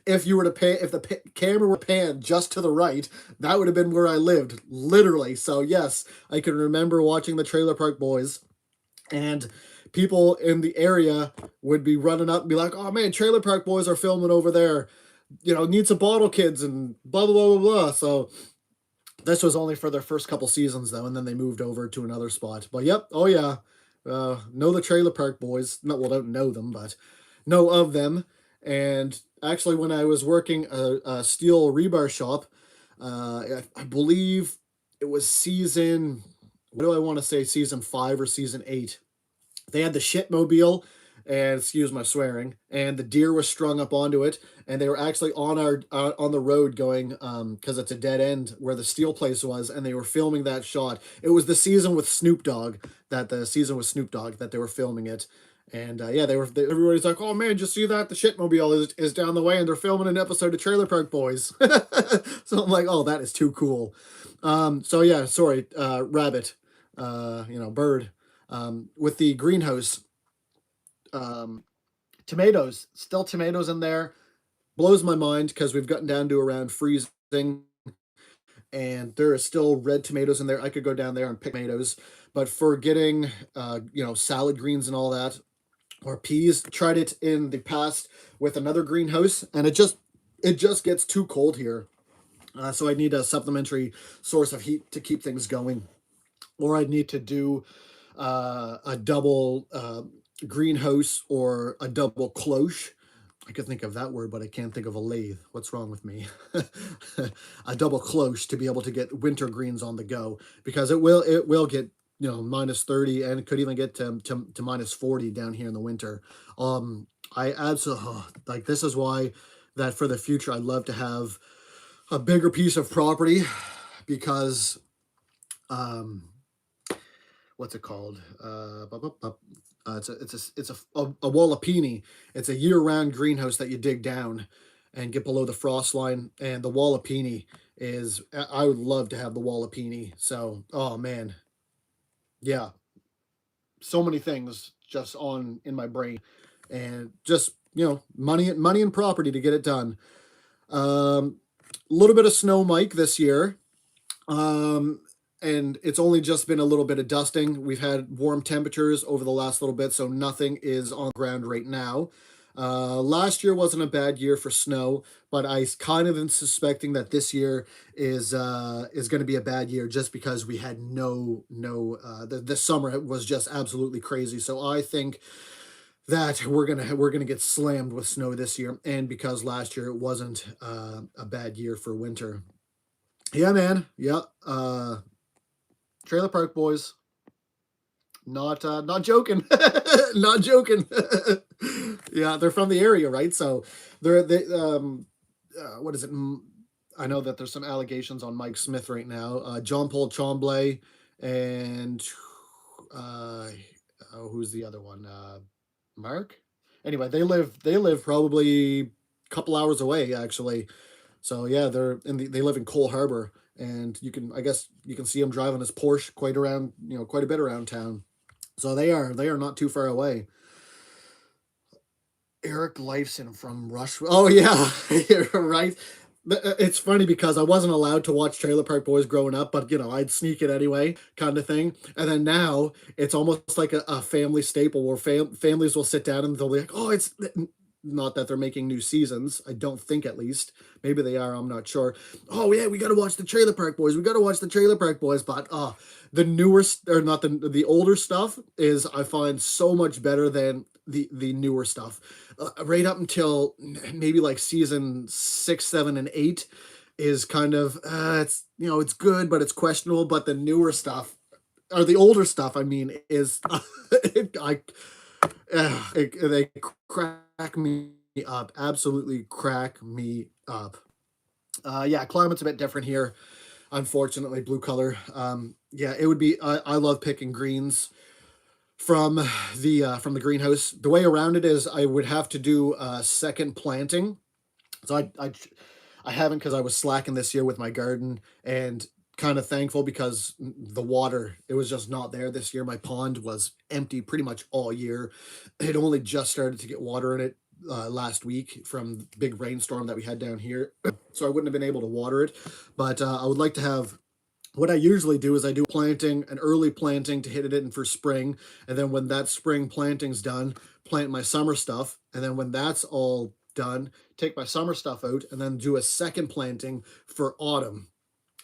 if you were to pay if the camera were panned just to the right, that would have been where I lived, literally. So yes, I can remember watching the Trailer Park Boys, and people in the area would be running up and be like, "Oh man, Trailer Park Boys are filming over there. You know, need some bottle kids and blah blah blah blah blah." So this was only for their first couple seasons though, and then they moved over to another spot. But yep, oh yeah, know the Trailer Park Boys. No, well, don't know them, but know of them. And actually, when I was working a steel rebar shop, I believe it was season. What do I want to say? Season 5 or season 8. They had the shitmobile, and excuse my swearing, and the deer was strung up onto it, and they were actually on our on the road going because it's a dead end where the steel place was, and they were filming that shot. It was the season with Snoop Dogg that they were filming it. And yeah, everybody's like, "Oh man, just see that the shitmobile is down the way, and they're filming an episode of Trailer Park Boys." So I'm like, "Oh, that is too cool." So yeah, sorry, rabbit, bird. With the greenhouse, um, tomatoes, still tomatoes in there. Blows my mind because we've gotten down to around freezing, and there are still red tomatoes in there. I could go down there and pick tomatoes, but for getting, salad greens and all that, or peas, tried it in the past with another greenhouse, and it just gets too cold here. So I need a supplementary source of heat to keep things going, or I'd need to do a double greenhouse or a double cloche. I could think of that word, but I can't think of a lathe. What's wrong with me? A double cloche to be able to get winter greens on the go, because it will get -30, and it could even get to -40 down here in the winter. I absolutely like, this is why that for the future I'd love to have a bigger piece of property, because um what's it called? It's a wallopini. It's a year-round greenhouse that you dig down and get below the frost line. And the wallopini is, I would love to have the wallopini. So, oh man, yeah, so many things just on in my brain, and just money and property to get it done. A little bit of snow, Mike, this year. Um, and it's only just been a little bit of dusting. We've had warm temperatures over the last little bit, so nothing is on the ground right now. Last year wasn't a bad year for snow, but I kind of am suspecting that this year is going to be a bad year, just because we had the summer was just absolutely crazy. So I think that we're gonna get slammed with snow this year, and because last year it wasn't a bad year for winter. Yeah, man. Yeah. Trailer Park Boys. Not joking. Not joking. Yeah, they're from the area, right? So they what is it? I know that there's some allegations on Mike Smith right now. John Paul Tremblay and uh, who's the other one? Mark. Anyway, they live probably a couple hours away actually. So yeah, they live in Cole Harbor, and I guess you can see him driving his Porsche quite a bit around town. So they are not too far away. Eric Lifeson from Rush. Oh yeah, you're right. It's funny because I wasn't allowed to watch Trailer Park Boys growing up, but I'd sneak it anyway, kind of thing. And then now it's almost like a family staple where families will sit down and they'll be like, "Oh, it's not that they're making new seasons. I don't think, at least. Maybe they are. I'm not sure. Oh yeah, we got to watch the Trailer Park Boys. We got to watch the Trailer Park Boys." But the newer or not the older stuff is, I find, so much better than the newer stuff. Right up until maybe like season 6, 7, and 8 is kind of it's good, but it's questionable. But the newer stuff, or the older stuff, I mean, is they crack me up. Absolutely crack me up. Yeah, climate's a bit different here. Unfortunately, blue color. Yeah, it would be. I love picking greens from the greenhouse. The way around it is I would have to do a second planting. So I haven't, because I was slacking this year with my garden, and kind of thankful because the water, it was just not there this year. My pond was empty pretty much all year. It only just started to get water in it last week from the big rainstorm that we had down here. So I wouldn't have been able to water it. But I would like to have, what I usually do is I do an early planting to hit it in for spring, and then when that spring planting's done, plant my summer stuff, and then when that's all done, take my summer stuff out, and then do a second planting for autumn,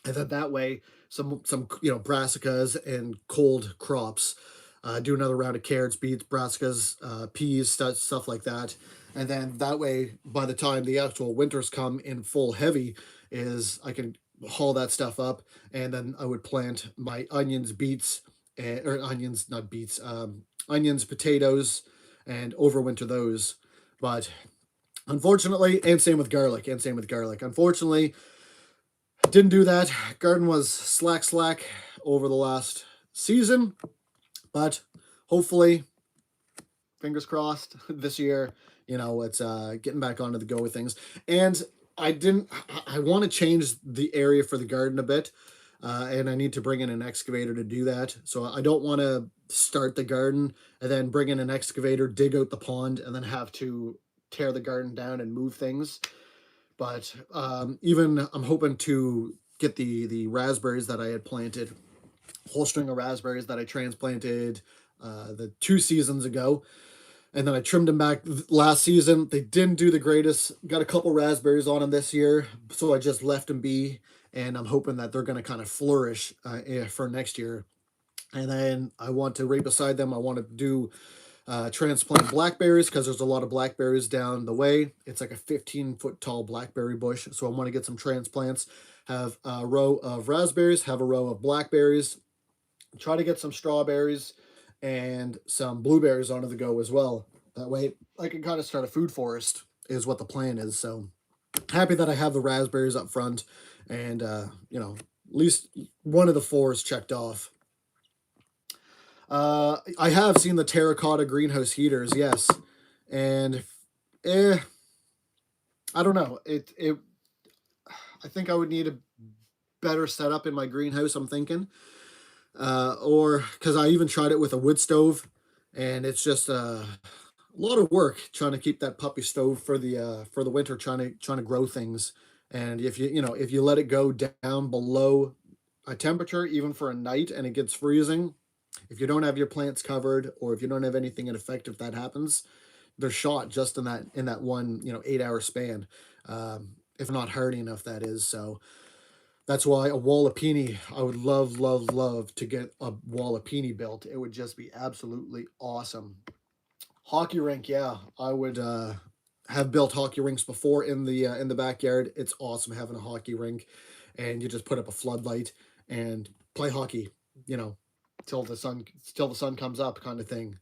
and then that way some brassicas and cold crops. Do another round of carrots, beets, brassicas, peas, stuff like that, and then that way, by the time the actual winters come in full heavy, is I can haul that stuff up, and then I would plant my onions, beets, or onions, not beets, onions, potatoes, and overwinter those. But unfortunately, and same with garlic, Unfortunately, didn't do that. Garden was slack over the last season, but hopefully, fingers crossed, this year, it's getting back onto the go with things. And I want to change the area for the garden a bit, and I need to bring in an excavator to do that. So I don't want to start the garden and then bring in an excavator, dig out the pond, and then have to tear the garden down and move things. But even I'm hoping to get the raspberries that I had planted, whole string of raspberries that I transplanted the 2 seasons ago, and then I trimmed them back last season. They didn't do the greatest. Got a couple raspberries on them this year, so I just left them be, and I'm hoping that they're going to kind of flourish for next year. And then I want to, right beside them, I want to do transplant blackberries, because there's a lot of blackberries down the way. It's like a 15-foot tall blackberry bush, so I want to get some transplants. Have a row of raspberries, have a row of blackberries, try to get some strawberries and some blueberries onto the go as well. That way I can kind of start a food forest, is what the plan is. So happy that I have the raspberries up front, and at least one of the 4 is checked off. I have seen the terracotta greenhouse heaters, yes, and I don't know. I think I would need a better setup in my greenhouse, I'm thinking. Or because I even tried it with a wood stove, and it's just a lot of work trying to keep that puppy stove for the winter, trying to grow things. And if you let it go down below a temperature, even for a night, and it gets freezing, if you don't have your plants covered, or if you don't have anything in effect, if that happens, they're shot just in that one 8-hour span. If not hardy enough, that is. So that's why a wall of peony, I would love to get a wall of peony built. It would just be absolutely awesome. Hockey rink, yeah, I would have built hockey rinks before in the backyard. It's awesome having a hockey rink, and you just put up a floodlight and play hockey, till the sun comes up, kind of thing.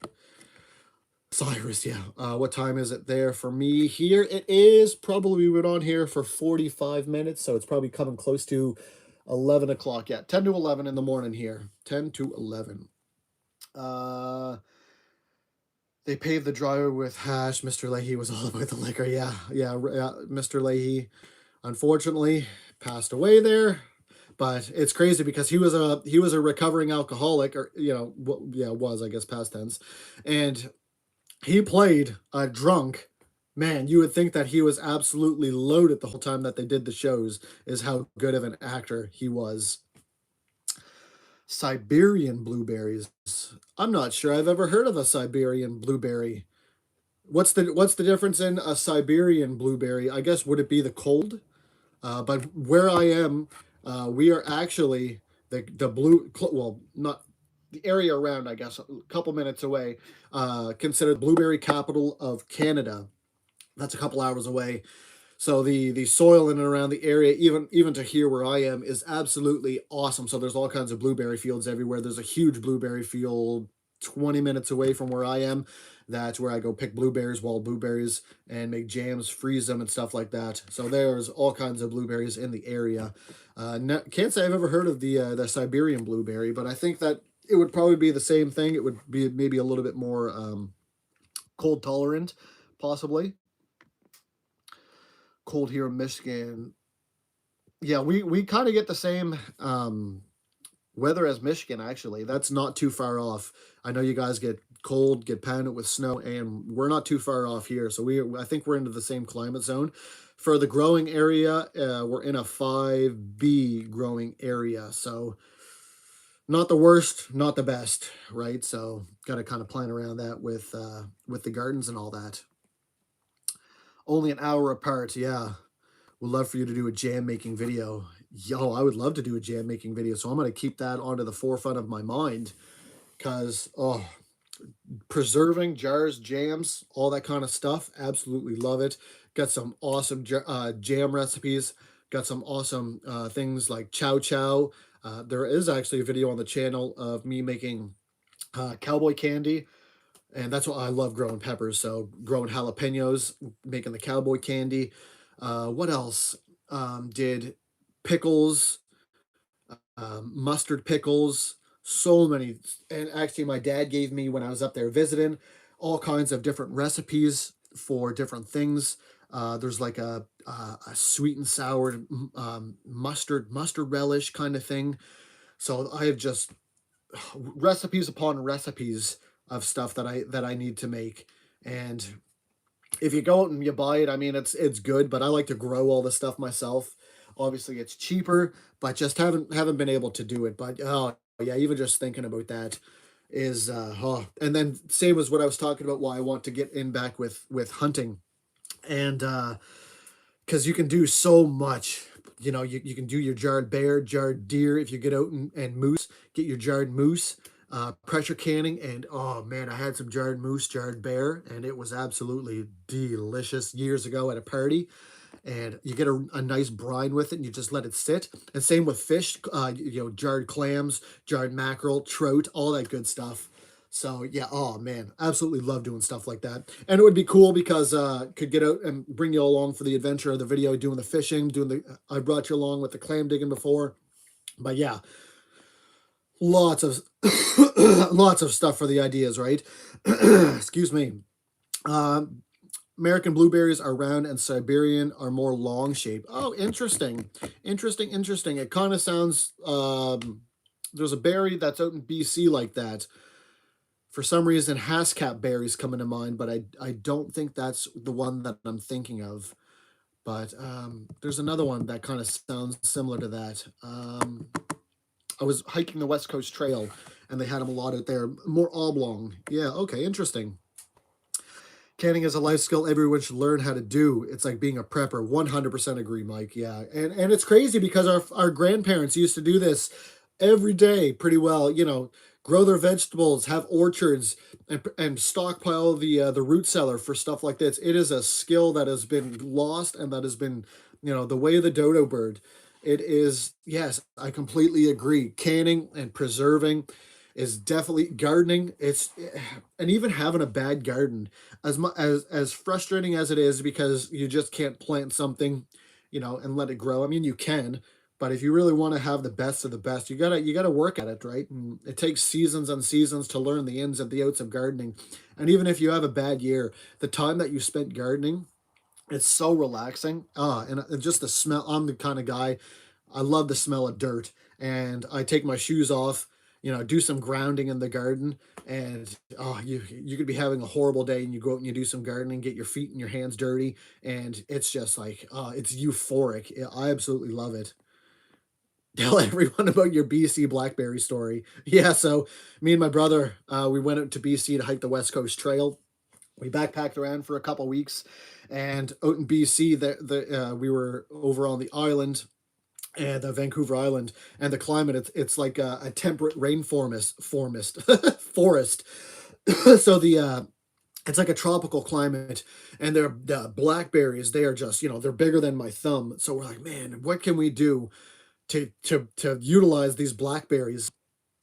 Cyrus, yeah. What time is it there for me here? It is probably, we been on here for 45 minutes, so it's probably coming close to 11 o'clock. Yeah, 10 to 11 in the morning here. 10 to 11. Uh, they paved the driveway with hash. Mr. Leahy was all about the liquor. Yeah, yeah, yeah. Mr. Leahy, unfortunately, passed away there. But it's crazy because he was a recovering alcoholic, or yeah, was, I guess, past tense, and he played drunk. Man, you would think that he was absolutely loaded the whole time that they did the shows, is how good of an actor he was. Siberian blueberries. I'm not sure I've ever heard of a Siberian blueberry. What's the difference in a Siberian blueberry? I guess would it be the cold? But where I am, we are actually the well, not the area around, I guess, a couple minutes away, considered blueberry capital of Canada. That's a couple hours away. So the soil in and around the area, even to here where I am, is absolutely awesome. So there's all kinds of blueberry fields everywhere. There's a huge blueberry field 20 minutes away from where I am. That's where I go pick blueberries, wild blueberries, and make jams, freeze them, and stuff like that. So there's all kinds of blueberries in the area. Can't say I've ever heard of the Siberian blueberry, but I think that it would probably be the same thing. It would be maybe a little bit more cold tolerant, possibly. Cold here in Michigan. Yeah, we kind of get the same weather as Michigan, actually. That's not too far off. I know you guys get cold, get pounded with snow, and we're not too far off here. So I think we're into the same climate zone. For the growing area, we're in a 5B growing area. So not the worst, not the best, right? So got to kind of plan around that with the gardens and all that. Only an hour apart, yeah. Would love for you to do a jam making video. Yo, I would love to do a jam making video. So I'm going to keep that onto the forefront of my mind because, oh, preserving jars, jams, all that kind of stuff. Absolutely love it. Got some awesome jam recipes. Got some awesome things like chow chow. There is actually a video on the channel of me making cowboy candy. And that's what I love, growing peppers. So growing jalapenos, making the cowboy candy. What else? Did pickles, mustard pickles, so many. And actually, my dad gave me, when I was up there visiting, all kinds of different recipes for different things. There's like a sweet and sour mustard relish kind of thing. So I have just recipes upon recipes of stuff that I need to make. And if you go out and you buy it, I mean, it's good, but I like to grow all the stuff myself. Obviously, it's cheaper, but just haven't been able to do it. But oh yeah, even just thinking about that is oh. And then same as what I was talking about, why I want to get in back with hunting, and because you can do so much. You can do your jarred bear, jarred deer. If you get out and moose, get your jarred moose, pressure canning, and oh man, I had some jarred moose, jarred bear, and it was absolutely delicious years ago at a party. And you get a nice brine with it, and you just let it sit. And same with fish, jarred clams, jarred mackerel, trout, all that good stuff. So yeah, oh man, absolutely love doing stuff like that. And it would be cool because could get out and bring you along for the adventure of the video, doing the fishing, I brought you along with the clam digging before. But yeah, lots of lots of stuff for the ideas, right? Excuse me. American blueberries are round and Siberian are more long shaped. Oh, interesting. Interesting. It kind of sounds there's a berry that's out in BC like that. For some reason, Hascap berries coming to mind, but I don't think that's the one that I'm thinking of. But there's another one that kind of sounds similar to that. I was hiking the West Coast Trail, and they had them a lot out there. More oblong. Yeah, okay, interesting. Canning is a life skill everyone should learn how to do. It's like being a prepper. 100% agree, Mike. Yeah, and it's crazy because our grandparents used to do this every day pretty well. Grow their vegetables, have orchards, and stockpile the root cellar for stuff like this. It is a skill that has been lost, and that has been, the way of the dodo bird. It is, yes, I completely agree. Canning and preserving. is definitely gardening. It's and even having a bad garden, as much as frustrating as it is, because you just can't plant something, and let it grow. I mean, you can, but if you really want to have the best of the best, you gotta work at it, right? And it takes seasons and seasons to learn the ins and the outs of gardening. And even if you have a bad year, the time that you spent gardening, it's so relaxing. And just the smell. I'm the kind of guy, I love the smell of dirt, and I take my shoes off, do some grounding in the garden, and you could be having a horrible day, and you go out and you do some gardening, get your feet and your hands dirty, and it's just like, it's euphoric. Yeah, I absolutely love it. Tell everyone about your BC blackberry story. Yeah, so me and my brother, we went out to BC to hike the West Coast Trail. We backpacked around for a couple weeks, and out in BC, we were over on the island, and Vancouver Island, and the climate, it's like a temperate forest. So it's like a tropical climate, and the blackberries, they are just, they're bigger than my thumb. So we're like, man, what can we do to utilize these blackberries?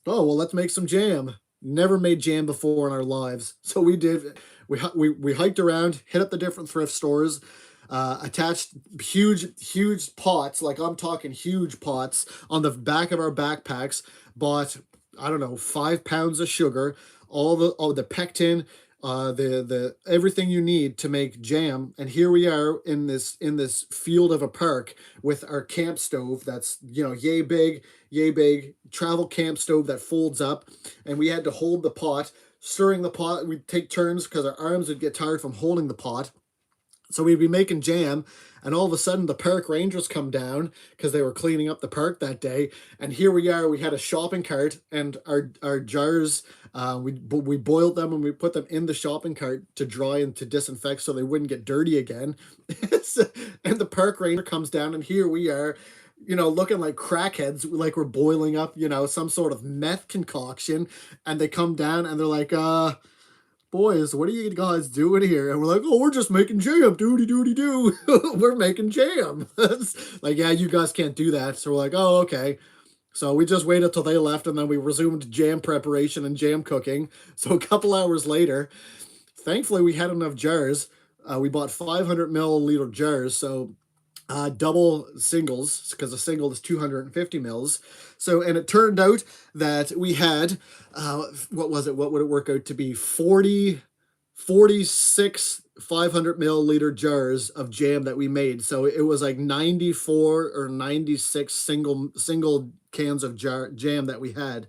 Oh, well, let's make some jam. Never made jam before in our lives. So we did. We hiked around, hit up the different thrift stores, attached huge pots, like I'm talking huge pots, on the back of our backpacks. Bought, I don't know, 5 pounds of sugar, all the pectin, the everything you need to make jam. And here we are in this field of a park with our camp stove that's, yay big travel camp stove that folds up, and we had to hold the pot, stirring the pot. We'd take turns because our arms would get tired from holding the pot. So we'd be making jam, and all of a sudden the park rangers come down because they were cleaning up the park that day. And here we are. We had a shopping cart, and our jars. We boiled them, and we put them in the shopping cart to dry and to disinfect so they wouldn't get dirty again. And the park ranger comes down, and here we are, looking like crackheads, like we're boiling up, some sort of meth concoction. And they come down, and they're like, boys, what are you guys doing here? And we're like, oh, we're just making jam, doody doody doo. We're making jam. Like, yeah, you guys can't do that. So we're like, oh, okay. So we just waited till they left, and then we resumed jam preparation and jam cooking. So a couple hours later, thankfully we had enough jars. We bought 500 milliliter jars, so double singles, because a single is 250 mils. So, and it turned out that we had, what was it? What would it work out to be? 46 500 milliliter jars of jam that we made. So it was like 94 or 96 single cans of jam that we had.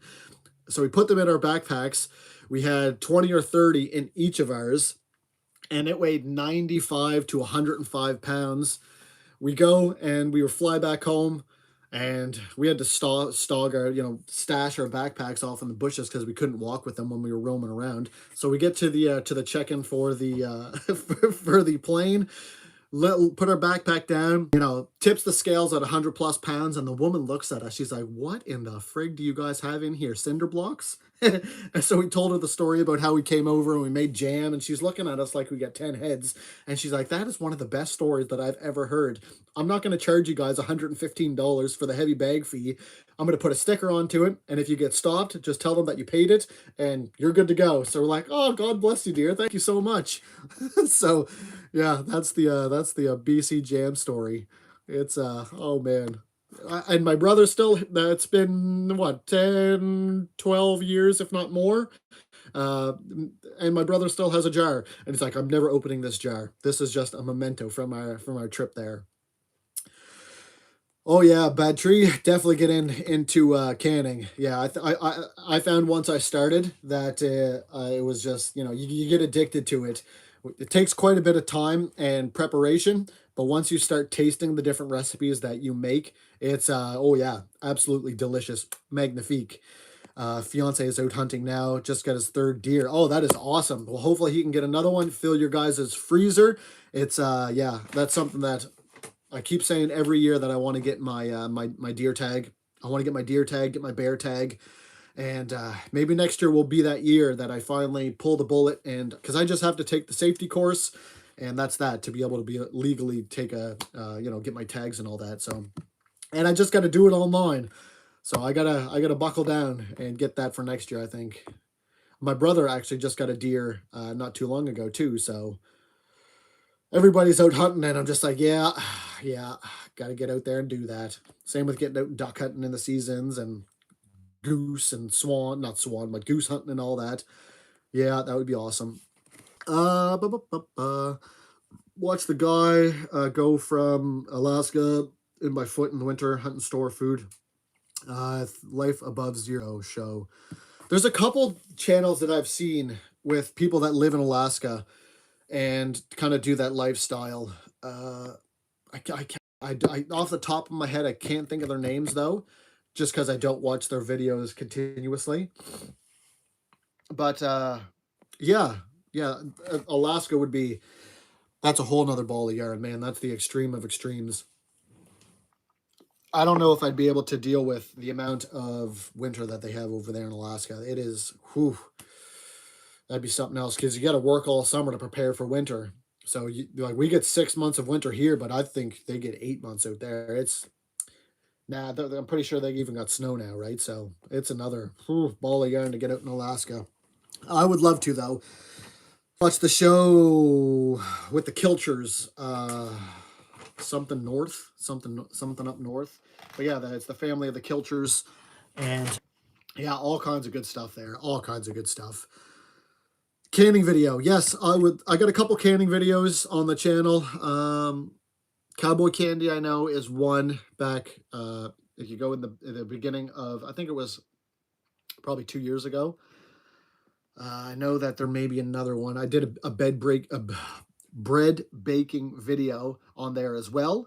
So we put them in our backpacks. We had 20 or 30 in each of ours, and it weighed 95 to 105 pounds. We go, and we were fly back home, and we had to stash our backpacks off in the bushes because we couldn't walk with them when we were roaming around. So we get to the check-in for the for the plane. Put our backpack down, tips the scales at 100 plus pounds, and the woman looks at us. She's like, what in the frig do you guys have in here? Cinder blocks? And so we told her the story about how we came over and we made jam, and she's looking at us like we got 10 heads. And she's like, that is one of the best stories that I've ever heard. I'm not going to charge you guys $115 for the heavy bag fee. I'm going to put a sticker onto it, and if you get stopped, just tell them that you paid it, and you're good to go. So we're like, oh, God bless you, dear. Thank you so much. So yeah, that's the BC jam story. It's oh man. And my brother still, it's been what, 10, 12 years, if not more. Uh, and my brother still has a jar, and he's like, I'm never opening this jar. This is just a memento from our trip there. Oh yeah, bad tree. Definitely get into canning. Yeah, I found once I started that it was just, you get addicted to it. It takes quite a bit of time and preparation, but once you start tasting the different recipes that you make, it's oh yeah, absolutely delicious, magnifique. Fiance is out hunting now. Just got his third deer. Oh, that is awesome. Well, hopefully he can get another one. Fill your guys' freezer. It's yeah, that's something that I keep saying every year, that I want to get my deer tag. I want to get my deer tag, get my bear tag, and maybe next year will be that year that I finally pull the bullet, and because I just have to take the safety course, and that's that, to be able to be legally take a get my tags and all that. So, and I just got to do it online. So I gotta buckle down and get that for next year, I think. My brother actually just got a deer not too long ago too, so everybody's out hunting, and I'm just like, yeah, yeah, gotta get out there and do that. Same with getting out duck hunting in the seasons and goose and swan, not swan, but goose hunting and all that. Yeah, that would be awesome. Bu- bu- bu- bu- Watch the guy go from Alaska in my foot in the winter hunting store food. Life Above Zero show. There's a couple channels that I've seen with people that live in Alaska and kind of do that lifestyle. I off the top of my head, I can't think of their names though, just because I don't watch their videos continuously. But yeah, yeah, Alaska would be, that's a whole nother ball of yarn, man. That's the extreme of extremes. I don't know if I'd be able to deal with the amount of winter that they have over there in Alaska. It is, whew, that'd be something else because you got to work all summer to prepare for winter. So like we get 6 months of winter here, but I think they get 8 months out there. It's nah. I'm pretty sure they even got snow now, right? So it's another ball of yarn to get out in Alaska. I would love to though. Watch the show with the Kilchers. Something north, something up north. But yeah, it's the family of the Kilchers, and yeah, all kinds of good stuff there. All kinds of good stuff. Canning video. Yes, I would. I got a couple canning videos on the channel. Cowboy candy, I know, is one back. If you go in the beginning of, I think it was probably 2 years ago. I know that there may be another one. I did a bread baking video on there as well.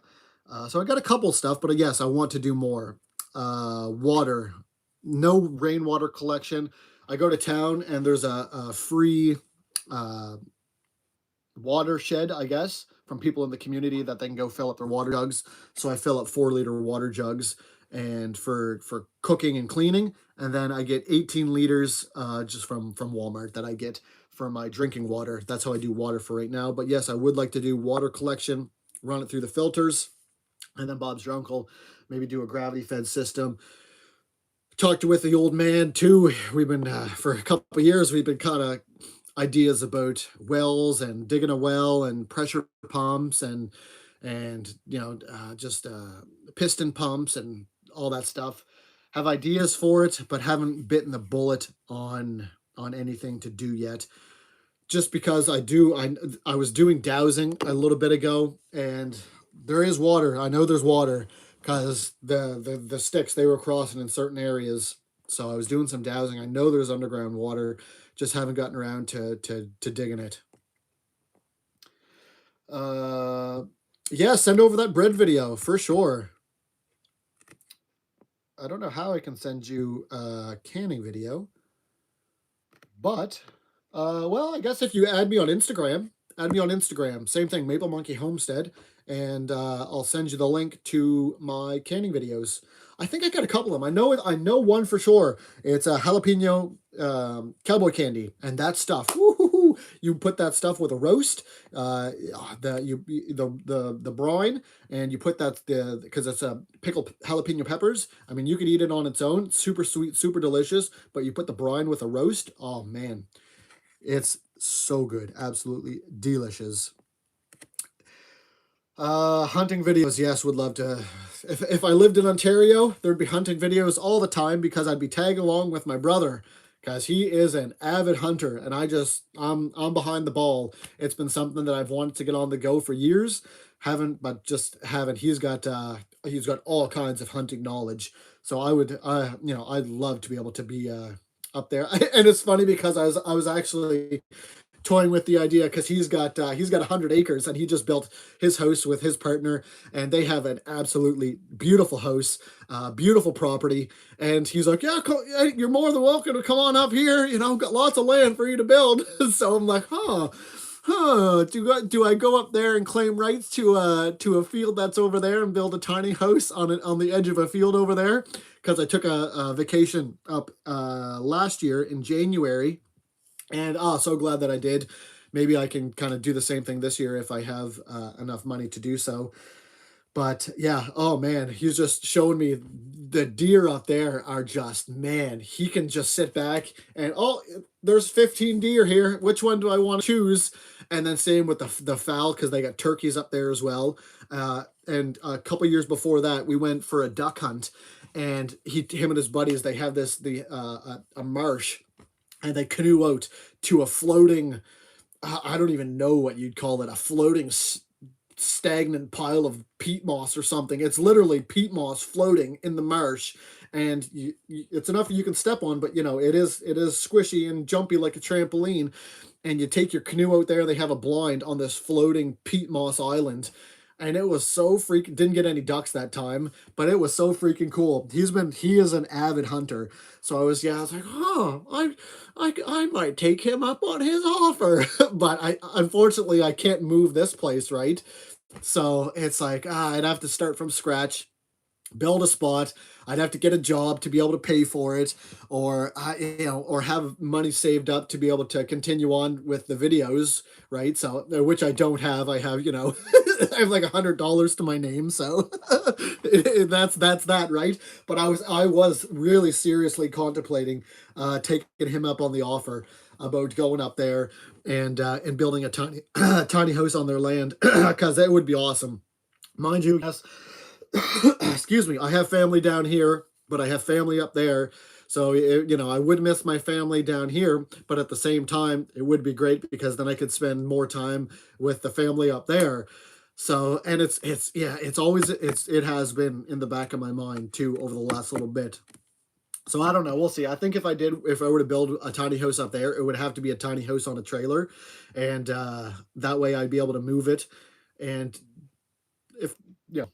So I got a couple stuff, but yes, I want to do more. Water, no rainwater collection. I go to town and there's a free uh, watershed, I guess, from people in the community that they can go fill up their water jugs. So I fill up 4-liter water jugs and for cooking and cleaning, and then I get 18 liters just from Walmart that I get for my drinking water. That's how I do water for right now. But yes, I would like to do water collection, run it through the filters, and then Bob's your uncle, maybe do a gravity fed system. Talked with the old man too. We've been for a couple of years. We've been kind of ideas about wells and digging a well and pressure pumps and just piston pumps and all that stuff. Have ideas for it, but haven't bitten the bullet on anything to do yet. Just because I was doing dowsing a little bit ago, and there is water. I know there's water because the sticks they were crossing in certain areas. So I was doing some dowsing. I know there's underground water, just haven't gotten around to digging it. Yeah, send over that bread video for sure. I don't know how I can send you a canning video, but well, I guess if you add me on Instagram, same thing, Maple Monkey Homestead, and I'll send you the link to my canning videos. I think I got a couple of them. I know one for sure. It's a jalapeno cowboy candy, and that stuff. Woo-hoo-hoo, you put that stuff with a roast, the brine, and you put that because it's a pickled jalapeno peppers. I mean, you could eat it on its own, super sweet, super delicious. But you put the brine with a roast. Oh man, it's so good, absolutely delicious. Hunting videos, yes, would love to. If I lived in Ontario, there'd be hunting videos all the time because I'd be tagging along with my brother because he is an avid hunter and I'm behind the ball. It's been something that I've wanted to get on the go for years, haven't, but just haven't. He's got all kinds of hunting knowledge, so I would I'd love to be able to be up there. And it's funny because I was actually toying with the idea because he's got 100 acres and he just built his house with his partner, and they have an absolutely beautiful house, beautiful property. And he's like, yeah, you're more than welcome to come on up here, got lots of land for you to build. So I'm like, do I go up there and claim rights to a field that's over there and build a tiny house on the edge of a field over there? Because I took a vacation up last year in January, and so glad that I did. Maybe I can kind of do the same thing this year if I have enough money to do so. But yeah, oh man, he's just showing me the deer up there are just, man, he can just sit back and, oh, there's 15 deer here. Which one do I want to choose? And then same with the fowl, because they got turkeys up there as well. And a couple years before that, we went for a duck hunt, and him and his buddies, they have a marsh, and they canoe out to a floating, I don't even know what you'd call it, a floating stagnant pile of peat moss or something. It's literally peat moss floating in the marsh, and it's enough you can step on, but it is squishy and jumpy like a trampoline. And you take your canoe out there. They have a blind on this floating peat moss island, and it was so freaking. Didn't get any ducks that time, but it was so freaking cool. He is an avid hunter, so I was like, oh, I might take him up on his offer. But I unfortunately I can't move this place, right? So it's like, I'd have to start from scratch, build a spot. I'd have to get a job to be able to pay for it, or have money saved up to be able to continue on with the videos, right? So, which I don't have. I have, I have like $100 to my name, so that's that, right? But I was really seriously contemplating taking him up on the offer about going up there and building a tiny tiny house on their land, because that would be awesome. Mind you, yes, excuse me, I have family down here, but I have family up there. So, I would miss my family down here, but at the same time, it would be great because then I could spend more time with the family up there. So, and yeah, it has been in the back of my mind too over the last little bit. So I don't know. We'll see. I think if I were to build a tiny house up there, it would have to be a tiny house on a trailer, and that way I'd be able to move it, and if you know,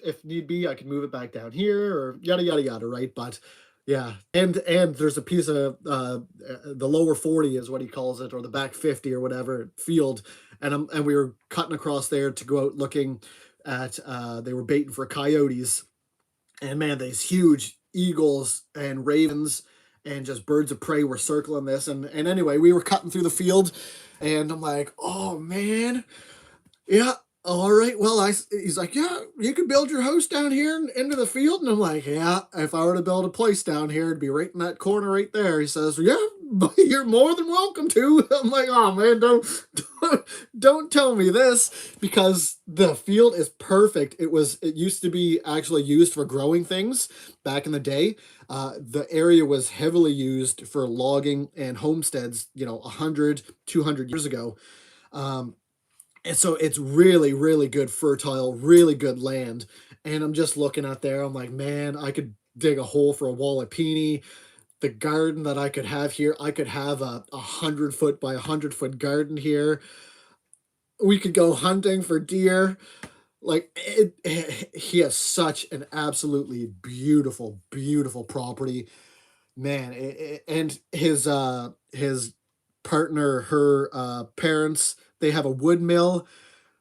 if need be, I could move it back down here or yada yada yada, right? But yeah, and there's a piece of the lower 40 is what he calls it, or the back 50 or whatever field, and we were cutting across there to go out looking at. They were baiting for coyotes, and man, these huge eagles and ravens and just birds of prey were circling this, and anyway, we were cutting through the field, and I'm like, oh man, yeah. All right. Well, he's like, yeah, you could build your house down here into the field. And I'm like, yeah, if I were to build a place down here, it'd be right in that corner right there. He says, yeah, but you're more than welcome to. I'm like, oh man, don't tell me this, because the field is perfect. It used to be actually used for growing things back in the day. The area was heavily used for logging and homesteads, 100, 200 years ago. Um, and so it's really, really good, fertile, really good land. And I'm just looking out there. I'm like, man, I could dig a hole for a wall of peony. The garden that I could have here, I could have a 100 foot by 100 foot garden here. We could go hunting for deer. Like he has such an absolutely beautiful, beautiful property, man. And his partner, her parents, they have a wood mill,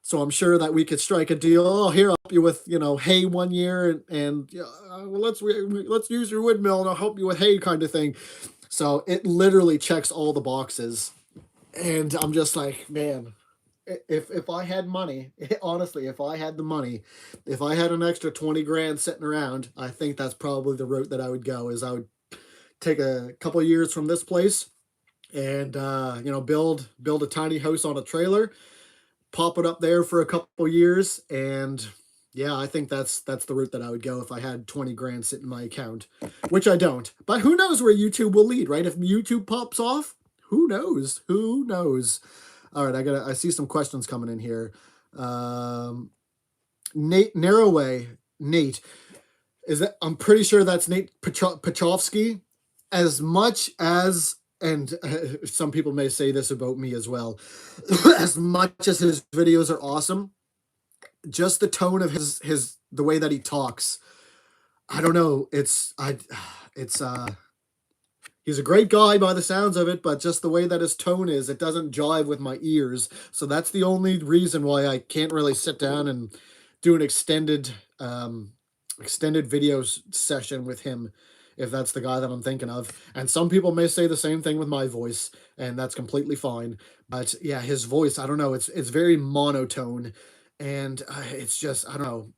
so I'm sure that we could strike a deal. Oh, here, I'll help you with hay one year, and well, let's use your wood mill, and I'll help you with hay, kind of thing. So it literally checks all the boxes, and I'm just like, man, if I had money, honestly, if I had the money, if I had an extra 20 grand sitting around, I think that's probably the route that I would go. Is I would take a couple of years from this place and build a tiny house on a trailer, pop it up there for a couple years, and yeah, I think that's the route that I would go if I had 20 grand sitting in my account, which I don't. But who knows where YouTube will lead, right? If YouTube pops off, who knows? Who knows? All right, I see some questions coming in here. Nate Narrowway, Nate, is that, I'm pretty sure that's Nate Pachovsky. As much as, and some people may say this about me as well, as much as his videos are awesome, just the tone of the way that he talks, I don't know, it's he's a great guy by the sounds of it, but just the way that his tone is, it doesn't jive with my ears. So that's the only reason why I can't really sit down and do an extended video session with him, if that's the guy that I'm thinking of. And some people may say the same thing with my voice, and that's completely fine. But yeah, his voice, I don't know, it's very monotone, and it's just, I don't know.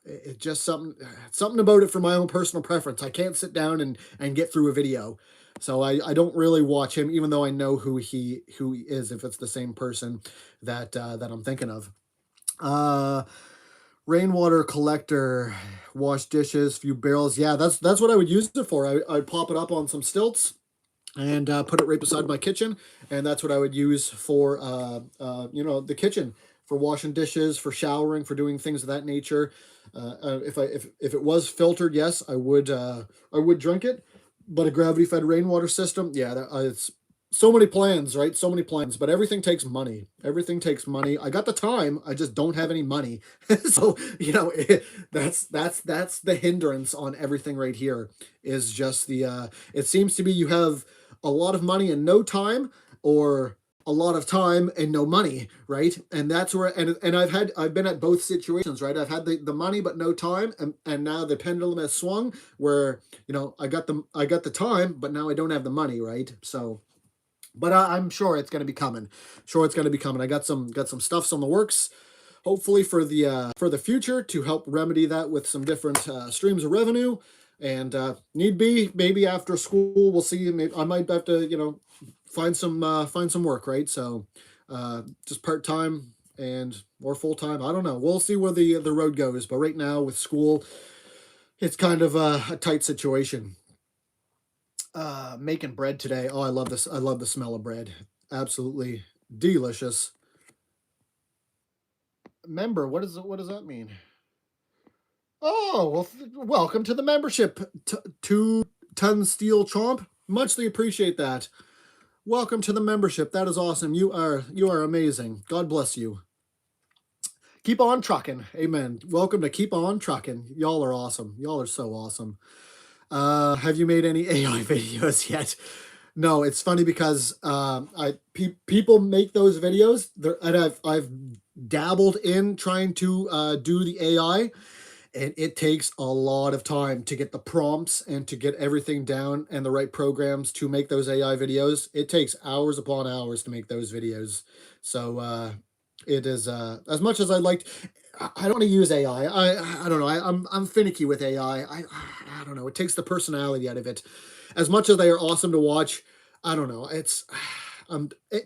It just something about it for my own personal preference. I can't sit down and get through a video. So I don't really watch him, even though I know who he is, if it's the same person that I'm thinking of. Uh, Rainwater collector, wash dishes, few barrels. Yeah, that's what I would use it for. I'd pop it up on some stilts and put it right beside my kitchen, and that's what I would use for the kitchen, for washing dishes, for showering, for doing things of that nature. If it was filtered, yes, I would drink it, but a gravity fed rainwater system, yeah, it's so many plans, right? So many plans, but everything takes money. Everything takes money. I got the time, I just don't have any money. So that's the hindrance on everything right here. Is just the it seems to be you have a lot of money and no time, or a lot of time and no money, right? And that's where and I've been at both situations, right? I've had the money but no time, and now the pendulum has swung where I got the time, but now I don't have the money, right? So, but I'm sure it's going to be coming. Sure, it's going to be coming. I got some stuffs on the works, hopefully for the future, to help remedy that with some different streams of revenue. And need be, maybe after school, we'll see. Maybe I might have to find some work, right? So just part-time and or full-time, I don't know, we'll see where the road goes. But right now with school, it's kind of a tight situation. Making bread today. Oh, I love this. I love the smell of bread. Absolutely delicious. Member, what does that mean? Oh, well, welcome to the membership, 2 ton steel chomp. Muchly appreciate that. Welcome to the membership. That is awesome. You are amazing. God bless you. Keep on trucking. Amen. Welcome to Keep On Trucking. Y'all are awesome. Y'all are so awesome. Have you made any AI videos yet? No, it's funny because people make those videos there, and I've dabbled in trying to do the AI, and it takes a lot of time to get the prompts and to get everything down and the right programs to make those AI videos. It takes hours upon hours to make those videos. So it is as much as I'd like. I don't want to use AI. I don't know. I'm finicky with AI. I don't know. It takes the personality out of it. As much as they are awesome to watch, I don't know.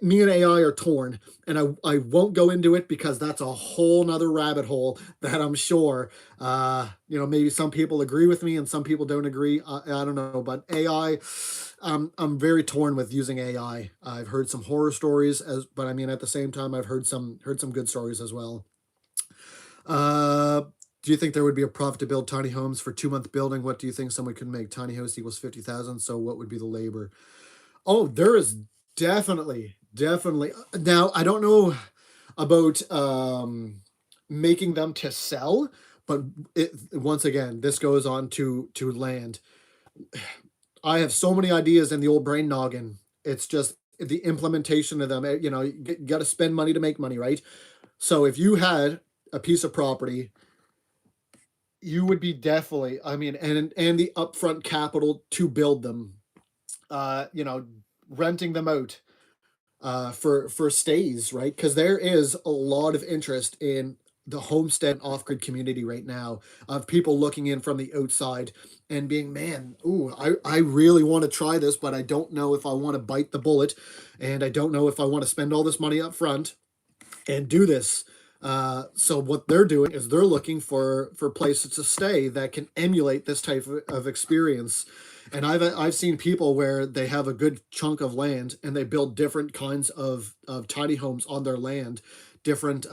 Me and AI are torn, and I won't go into it because that's a whole nother rabbit hole that I'm sure maybe some people agree with me and some people don't agree. I don't know, but AI, I'm very torn with using AI. I've heard some horror stories, but I mean at the same time I've heard some good stories as well. Uh, do you think there would be a profit to build tiny homes for 2 month building? What do you think someone could make? Tiny house equals 50,000. So what would be the labor? Oh, there is definitely. Now I don't know about making them to sell, but once again, this goes on to land. I have so many ideas in the old brain noggin. It's just the implementation of them. You got to spend money to make money, right? So if you had a piece of property, you would be definitely, I mean, and the upfront capital to build them, uh, you know, renting them out for stays, right? Because there is a lot of interest in the homestead off grid community right now, of people looking in from the outside and being, man, ooh, I really want to try this, but I don't know if I want to bite the bullet, and I don't know if I want to spend all this money up front and do this. So what they're doing is they're looking for places to stay that can emulate this type of experience. And I've seen people where they have a good chunk of land and they build different kinds of tiny homes on their land, different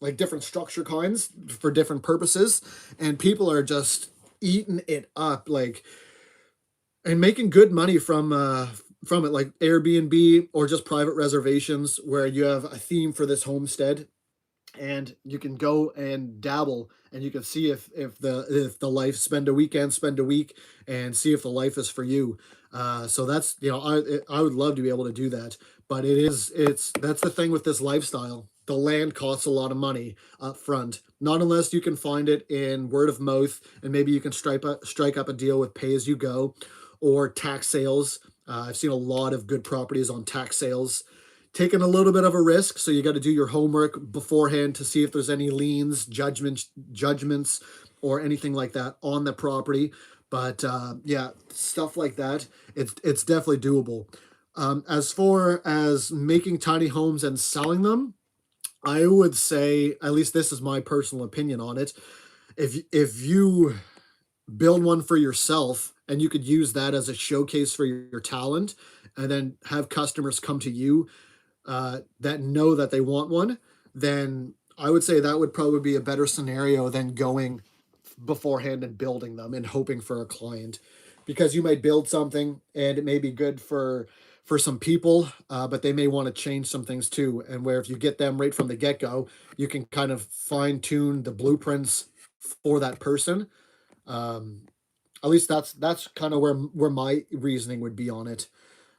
like different structure kinds for different purposes, and people are just eating it up, like, and making good money from it, like Airbnb or just private reservations where you have a theme for this homestead, and you can go and dabble, and you can see if the life, spend a week and see if the life is for you. So that's, I would love to be able to do that, but it's that's the thing with this lifestyle. The land costs a lot of money up front, not unless you can find it in word of mouth, and maybe you can strike up a deal with pay as you go or tax sales. I've seen a lot of good properties on tax sales, taking a little bit of a risk. So you got to do your homework beforehand to see if there's any liens, judgments or anything like that on the property. But yeah, stuff like that, it's definitely doable. As far as making tiny homes and selling them, I would say, at least this is my personal opinion on it. If you build one for yourself and you could use that as a showcase for your talent, and then have customers come to you that know that they want one, then I would say that would probably be a better scenario than going beforehand and building them and hoping for a client, because you might build something and it may be good for some people, but they may want to change some things too. And where if you get them right from the get go, you can kind of fine tune the blueprints for that person. Um, at least that's kind of where my reasoning would be on it.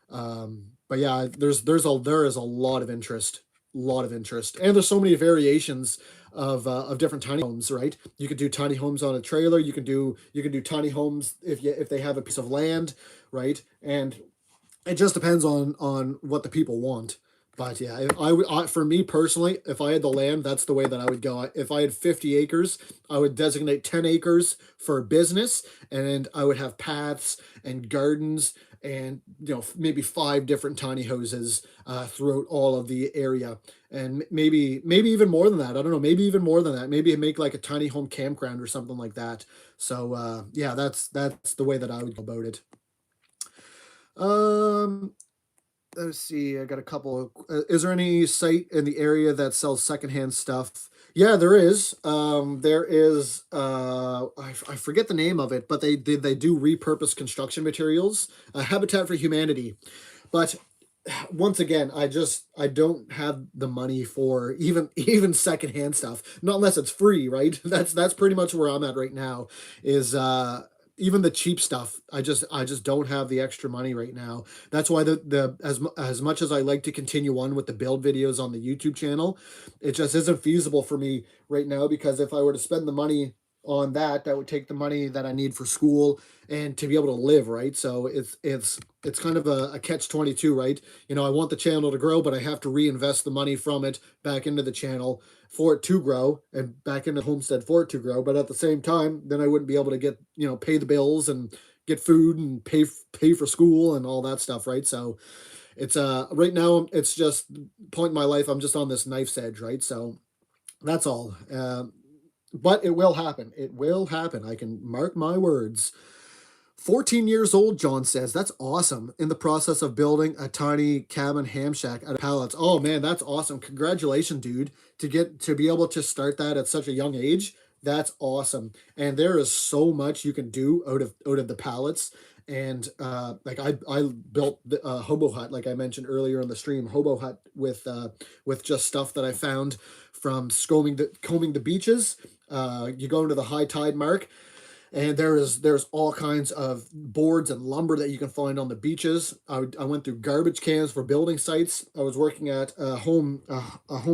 But yeah, there is a lot of interest, and there's so many variations of different tiny homes. Right, you could do tiny homes on a trailer. You can do tiny homes if they have a piece of land, right? And it just depends on what the people want. But yeah, for me personally, if I had the land, that's the way that I would go. If I had 50 acres, I would designate 10 acres for business, and I would have paths and gardens and maybe 5 different tiny houses throughout all of the area, and maybe even more than that. I don't know, maybe even more than that. Maybe make like a tiny home campground or something like that. So yeah, that's the way that I would go about it. Um, let's see. I got a couple. Is there any site in the area that sells secondhand stuff? Yeah, there is. There is. I forget the name of it, but they do repurpose construction materials. Habitat for Humanity. But once again, I don't have the money for even secondhand stuff. Not unless it's free, right? That's pretty much where I'm at right now. Is even the cheap stuff, I just don't have the extra money right now. That's why as much as I like to continue on with the build videos on the YouTube channel, it just isn't feasible for me right now, because if I were to spend the money on that, that would take the money that I need for school and to be able to live, right? So it's kind of a catch-22, right? I want the channel to grow, but I have to reinvest the money from it back into the channel for it to grow, and back into Homestead for it to grow. But at the same time, then I wouldn't be able to get, pay the bills and get food and pay for school and all that stuff, right? So it's right now it's just point in my life, I'm just on this knife's edge, right? So that's all. But it will happen. It will happen. I can mark my words. 14 years old, John says. That's awesome. In the process of building a tiny cabin ham shack out of pallets. Oh man, that's awesome. Congratulations, dude. To be able to start that at such a young age, that's awesome. And there is so much you can do out of the pallets. And like I built the hobo hut, like I mentioned earlier in the stream, hobo hut with just stuff that I found from combing the beaches. You go into the high tide mark, and there's all kinds of boards and lumber that you can find on the beaches. I went through garbage cans for building sites. I was working at a home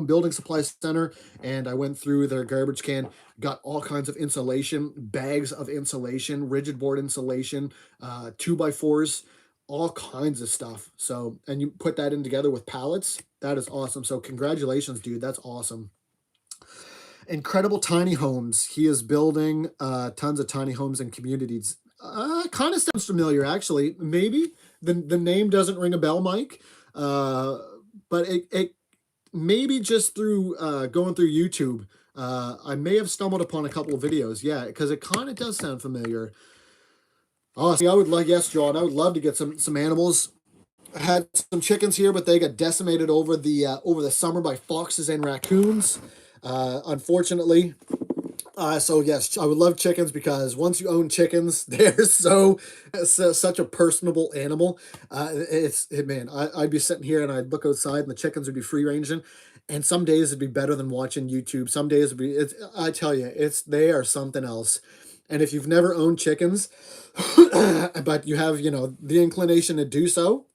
building supply center, and I went through their garbage can, got all kinds of insulation, bags of insulation, rigid board insulation, 2x4s, all kinds of stuff. So, and you put that in together with pallets. That is awesome. So congratulations, dude. That's awesome. Incredible tiny homes. He is building tons of tiny homes and communities. Kind of sounds familiar, actually. Maybe the name doesn't ring a bell, Mike. Uh, but it maybe just through going through YouTube. I may have stumbled upon a couple of videos. Yeah, because it kind of does sound familiar. Honestly, I would like, yes, John. I would love to get some animals. I had some chickens here, but they got decimated over the summer by foxes and raccoons. Unfortunately, so yes, I would love chickens, because once you own chickens, they're such a personable animal. Man, I'd be sitting here and I'd look outside and the chickens would be free ranging, and some days it'd be better than watching YouTube. Some days I tell you, they are something else. And if you've never owned chickens, but you have the inclination to do so,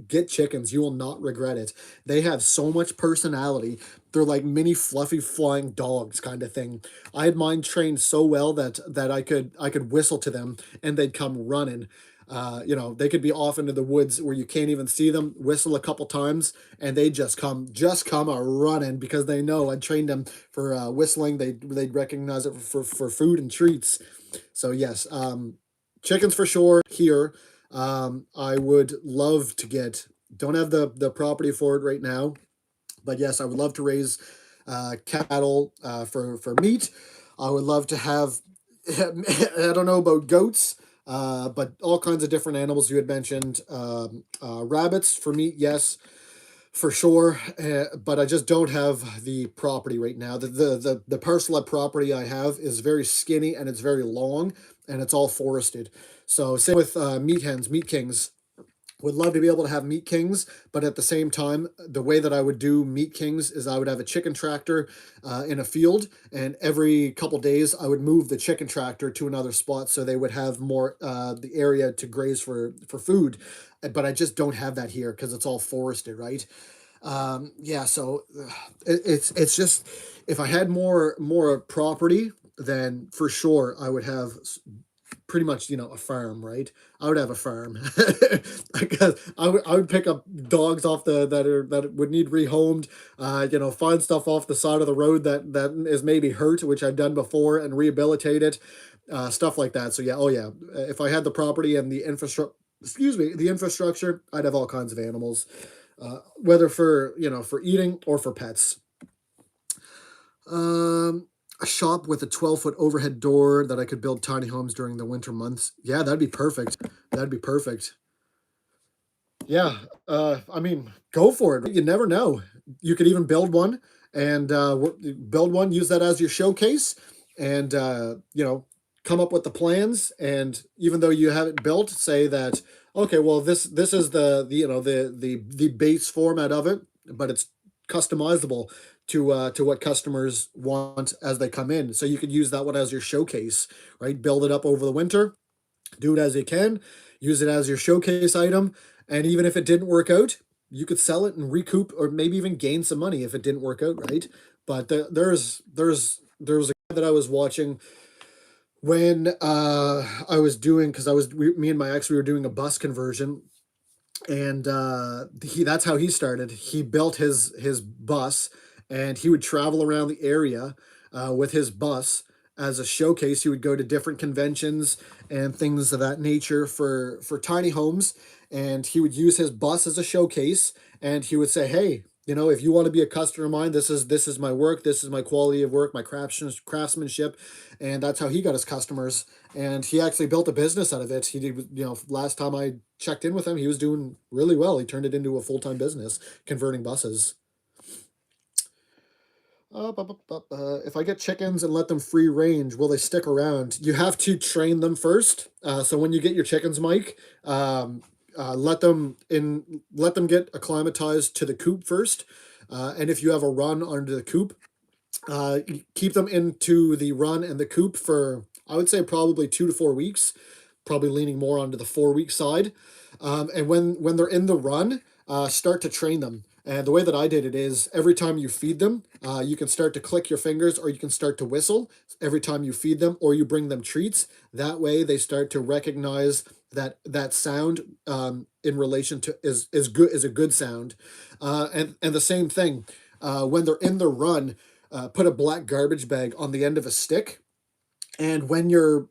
get chickens. You will not regret it. They have so much personality. They're like mini fluffy flying dogs kind of thing. I had mine trained so well that I could whistle to them and they'd come running. You know, they could be off into the woods where you can't even see them, whistle a couple times, and they just come a running because they know I trained them for whistling. They'd recognize it for food and treats. So yes, chickens for sure here. I would love to get. Don't have the property for it right now, but yes, I would love to raise cattle for meat. I would love to have. I don't know about goats, but all kinds of different animals you had mentioned. Rabbits for meat, yes, for sure. But I just don't have the property right now. The parcel of property I have is very skinny and it's very long and it's all forested. So same with meat hens, meat kings. Would love to be able to have meat kings, but at the same time, the way that I would do meat kings is I would have a chicken tractor in a field, and every couple days I would move the chicken tractor to another spot so they would have more the area to graze for food. But I just don't have that here because it's all forested, right? Yeah, so it's just if I had more property, then for sure I would have pretty much, you know, a farm, right? I would have a farm because I would pick up dogs off that would need rehomed, you know, find stuff off the side of the road that is maybe hurt, which I've done before, and rehabilitate it, stuff like that. So yeah, oh yeah, if I had the property and the infrastructure, excuse me, the infrastructure, I'd have all kinds of animals, whether for, you know, for eating or for pets. Um, a shop with a 12-foot overhead door that I could build tiny homes during the winter months. Yeah, that'd be perfect. That'd be perfect. Yeah, I mean, go for it. You never know. You could even build one and build one, use that as your showcase, and you know, come up with the plans. And even though you have it built, say that okay, well, this is the you know the base format of it, but it's customizable to what customers want as they come in. So you could use that one as your showcase, right? Build it up over the winter, do it as you can, use it as your showcase item, and even if it didn't work out, you could sell it and recoup or maybe even gain some money if it didn't work out, right? But there's a guy that I was watching when I was doing because me and my ex we were doing a bus conversion, and he that's how he started. He built his bus, and he would travel around the area with his bus as a showcase. He would go to different conventions and things of that nature for tiny homes, and he would use his bus as a showcase. And he would say, "Hey, you know, if you want to be a customer of mine, this is my work, this is my quality of work, my craftsmanship," and that's how he got his customers. And he actually built a business out of it. He did, you know, last time I checked in with him, he was doing really well. He turned it into a full-time business, converting buses. If I get chickens and let them free range, will they stick around? You have to train them first. So when you get your chickens, Mike, let them get acclimatized to the coop first. And if you have a run under the coop, keep them into the run and the coop for I would say probably 2 to 4 weeks, probably leaning more onto the 4 week side. And when they're in the run, start to train them. And the way that I did it is every time you feed them, you can start to click your fingers or you can start to whistle every time you feed them or you bring them treats. That way they start to recognize that sound in relation to is a good sound. And the same thing when they're in the run, put a black garbage bag on the end of a stick, and when you're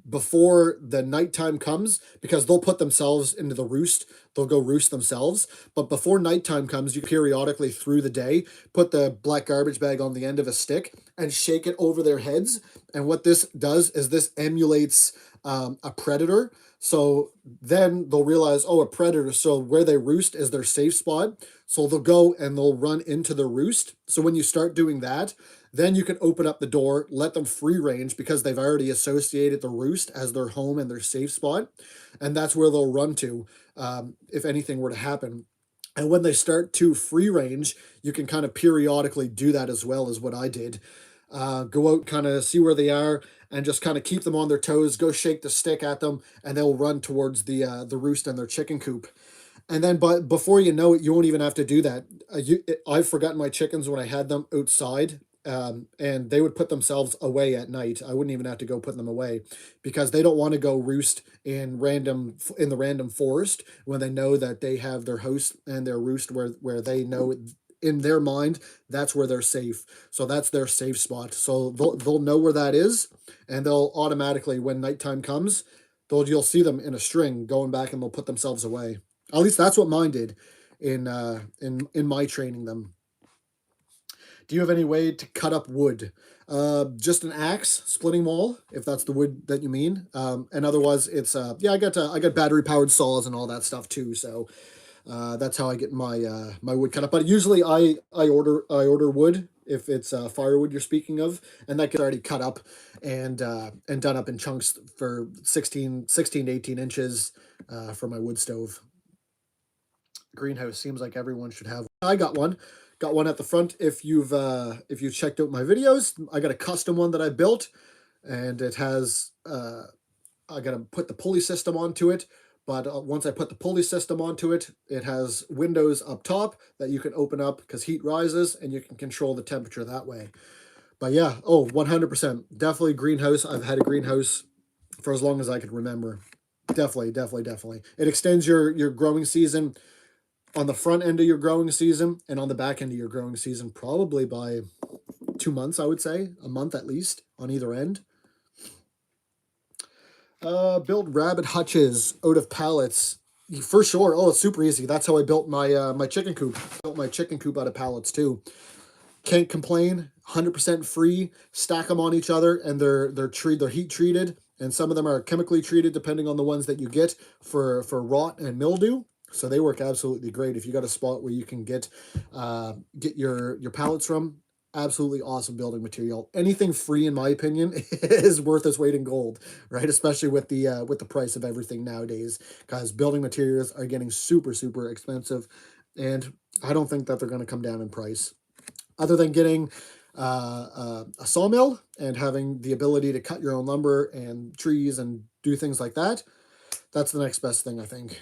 before the nighttime comes, because they'll put themselves into the roost, they'll go roost themselves. But before nighttime comes, you periodically through the day put the black garbage bag on the end of a stick and shake it over their heads. And what this does is this emulates a predator. So then they'll realize, oh, a predator. So where they roost is their safe spot. So they'll go and they'll run into the roost. So when you start doing that, then you can open up the door, let them free range because they've already associated the roost as their home and their safe spot. And that's where they'll run to if anything were to happen. And when they start to free range, you can kind of periodically do that as well as what I did. Go out, kind of see where they are, and just kind of keep them on their toes. Go shake the stick at them, and they'll run towards the roost and their chicken coop. And then, but before you know it, you won't even have to do that. I've forgotten my chickens when I had them outside and they would put themselves away at night. I wouldn't even have to go put them away because they don't want to go roost in the random forest when they know that they have their house and their roost where they know in their mind that's where they're safe. So that's their safe spot. So they'll know where that is, and they'll automatically, when nighttime comes, you'll see them in a string going back, and they'll put themselves away. At least that's what mine did in my training them. Do you have any way to cut up wood? Just an axe, splitting maul, if that's the wood that you mean. And otherwise, it's yeah, I got battery powered saws and all that stuff too. So that's how I get my wood cut up. But usually, I order wood if it's firewood you're speaking of, and that gets already cut up and done up in chunks for 16 to 18 inches for my wood stove. Greenhouse seems like everyone should have. I got one at the front. If you've checked out my videos, I got a custom one that I built, and it has I got to put the pulley system onto it. But once I put the pulley system onto it, it has windows up top that you can open up because heat rises, and you can control the temperature that way. But yeah, 100%. Definitely greenhouse. I've had a greenhouse for as long as I can remember. Definitely, definitely, definitely. It extends your growing season on the front end of your growing season and on the back end of your growing season, probably by 2 months, I would say, a month at least on either end. Build rabbit hutches out of pallets. For sure. Oh, it's super easy. That's how I built my chicken coop. Built my chicken coop out of pallets too. Can't complain. 100% free. Stack them on each other, and they're heat treated, and some of them are chemically treated depending on the ones that you get for rot and mildew. So they work absolutely great if you got a spot where you can get your pallets from. Absolutely awesome building material. Anything free, in my opinion, is worth its weight in gold, right? Especially with the price of everything nowadays, because building materials are getting super, super expensive, and I don't think that they're going to come down in price. Other than getting a sawmill and having the ability to cut your own lumber and trees and do things like that, that's the next best thing, I think.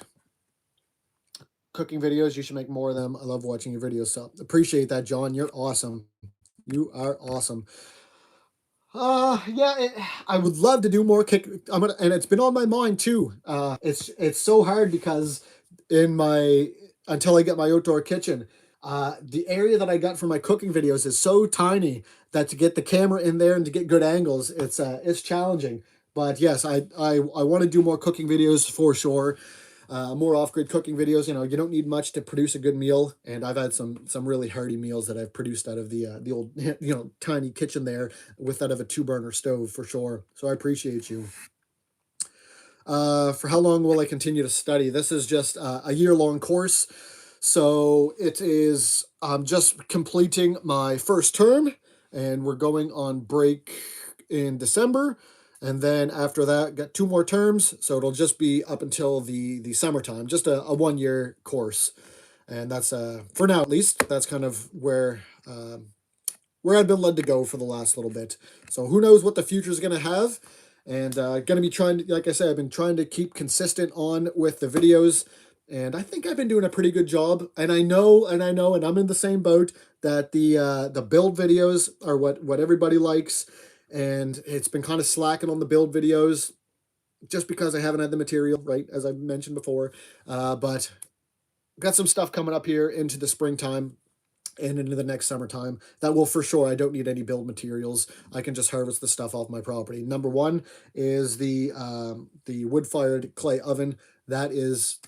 Cooking videos, you should make more of them. I love watching your videos, so appreciate that, John. You're awesome. You are awesome. Yeah, I would love to do more kick. And it's been on my mind too. It's so hard because until I get my outdoor kitchen, the area that I got for my cooking videos is so tiny that to get the camera in there and to get good angles, it's challenging. But yes, I want to do more cooking videos for sure. More off-grid cooking videos. You don't need much to produce a good meal, and I've had some really hearty meals that I've produced out of the old tiny kitchen there, out of a 2-burner stove for sure. So I appreciate you. For how long will I continue to study? This is just a year-long course, so it is. I'm just completing my first term, and we're going on break in December. And then after that, got 2 more terms, so it'll just be up until the summertime, just a 1-year course, and that's for now at least. That's kind of where I've been led to go for the last little bit. So who knows what the future is going to have, and going to be trying to, like I said, I've been trying to keep consistent on with the videos, and I think I've been doing a pretty good job. And I know, and I'm in the same boat that the build videos are what everybody likes. And it's been kind of slacking on the build videos just because I haven't had the material, right, as I mentioned before. But got some stuff coming up here into the springtime and into the next summertime that will, for sure, I don't need any build materials. I can just harvest the stuff off my property. Number one is the wood-fired clay oven. That's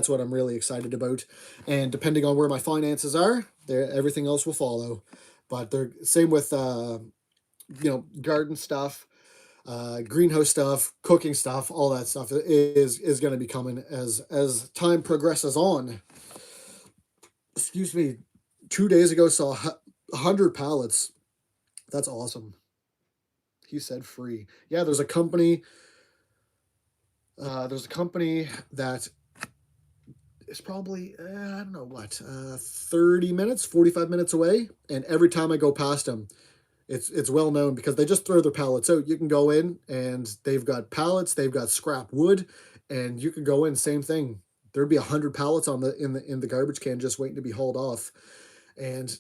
what I'm really excited about. And depending on where my finances are, everything else will follow. But they're same with garden stuff, greenhouse stuff, cooking stuff, all that stuff is going to be coming as time progresses on. Excuse me. 2 days ago saw 100 pallets. That's awesome. He said free. Yeah, there's a company. That is probably I don't know what 30 minutes, 45 minutes away, and every time I go past them, it's well known because they just throw their pallets out. You can go in and they've got pallets, they've got scrap wood, and you can go in, same thing. There'd be 100 pallets in the garbage can just waiting to be hauled off. And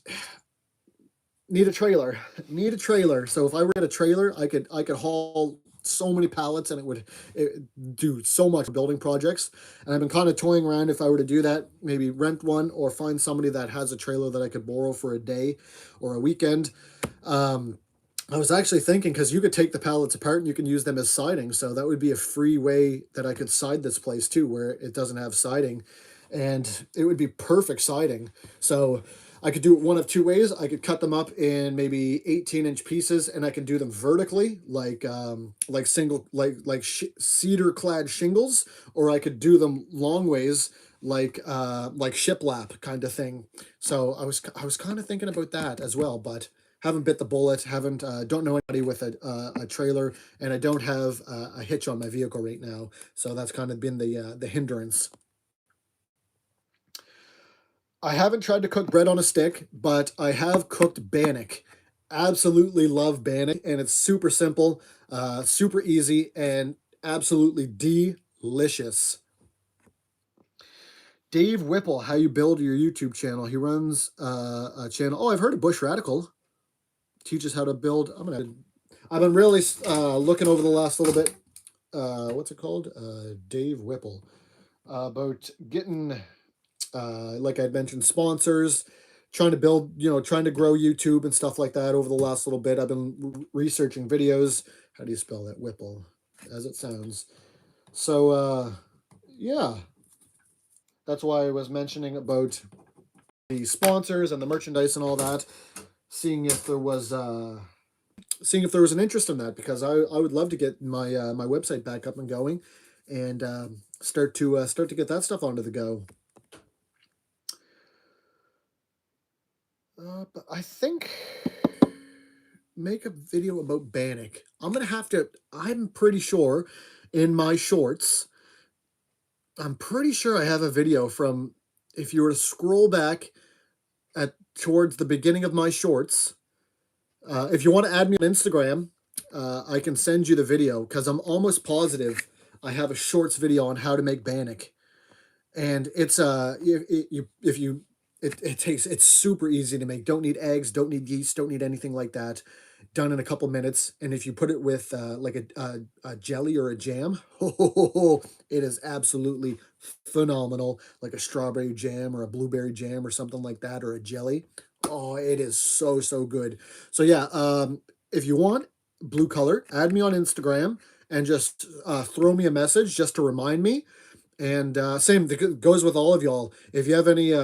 Need a trailer. Need a trailer. So if I were to get a trailer, I could haul so many pallets and it do so much building projects. And I've been kind of toying around if I were to do that, maybe rent one or find somebody that has a trailer that I could borrow for a day or a weekend. Um, I was actually thinking because you could take the pallets apart and you can use them as siding. So that would be a free way that I could side this place too, where it doesn't have siding, and it would be perfect siding. So I could do it one of two ways. I could cut them up in maybe 18-inch pieces, and I can do them vertically, like single cedar clad shingles, or I could do them long ways, like shiplap kind of thing. So I was kind of thinking about that as well, but haven't bit the bullet. Haven't don't know anybody with a trailer, and I don't have a hitch on my vehicle right now. So that's kind of been the hindrance. I haven't tried to cook bread on a stick, but I have cooked bannock. Absolutely love bannock, and it's super simple, super easy, and absolutely delicious. Dave Whipple, how you build your YouTube channel? He runs a channel. Oh, I've heard of Bush Radical. Teaches how to build. I've been really looking over the last little bit. What's it called? Dave Whipple, about getting like I mentioned, sponsors, trying to build, trying to grow YouTube and stuff like that over the last little bit. I've been researching videos. How do you spell that? Whipple, as it sounds. So, yeah, that's why I was mentioning about the sponsors and the merchandise and all that. Seeing if there was an interest in that, because I would love to get my website back up and going, and start to get that stuff onto the go. But I think make a video about bannock. I'm gonna have to. I'm pretty sure in my shorts. I'm pretty sure I have a video from. If you were to scroll back at towards the beginning of my shorts, if you want to add me on Instagram, I can send you the video because I'm almost positive I have a shorts video on how to make bannock, and it's if you it's super easy to make. Don't need eggs, don't need yeast, don't need anything like that. Done in a couple minutes, and if you put it with like a jelly or a jam, it is absolutely phenomenal. Like a strawberry jam or a blueberry jam or something like that, or a jelly. Oh, it is so good. So yeah, if you want blue color, add me on Instagram and just throw me a message just to remind me. And same goes with all of y'all. If you have any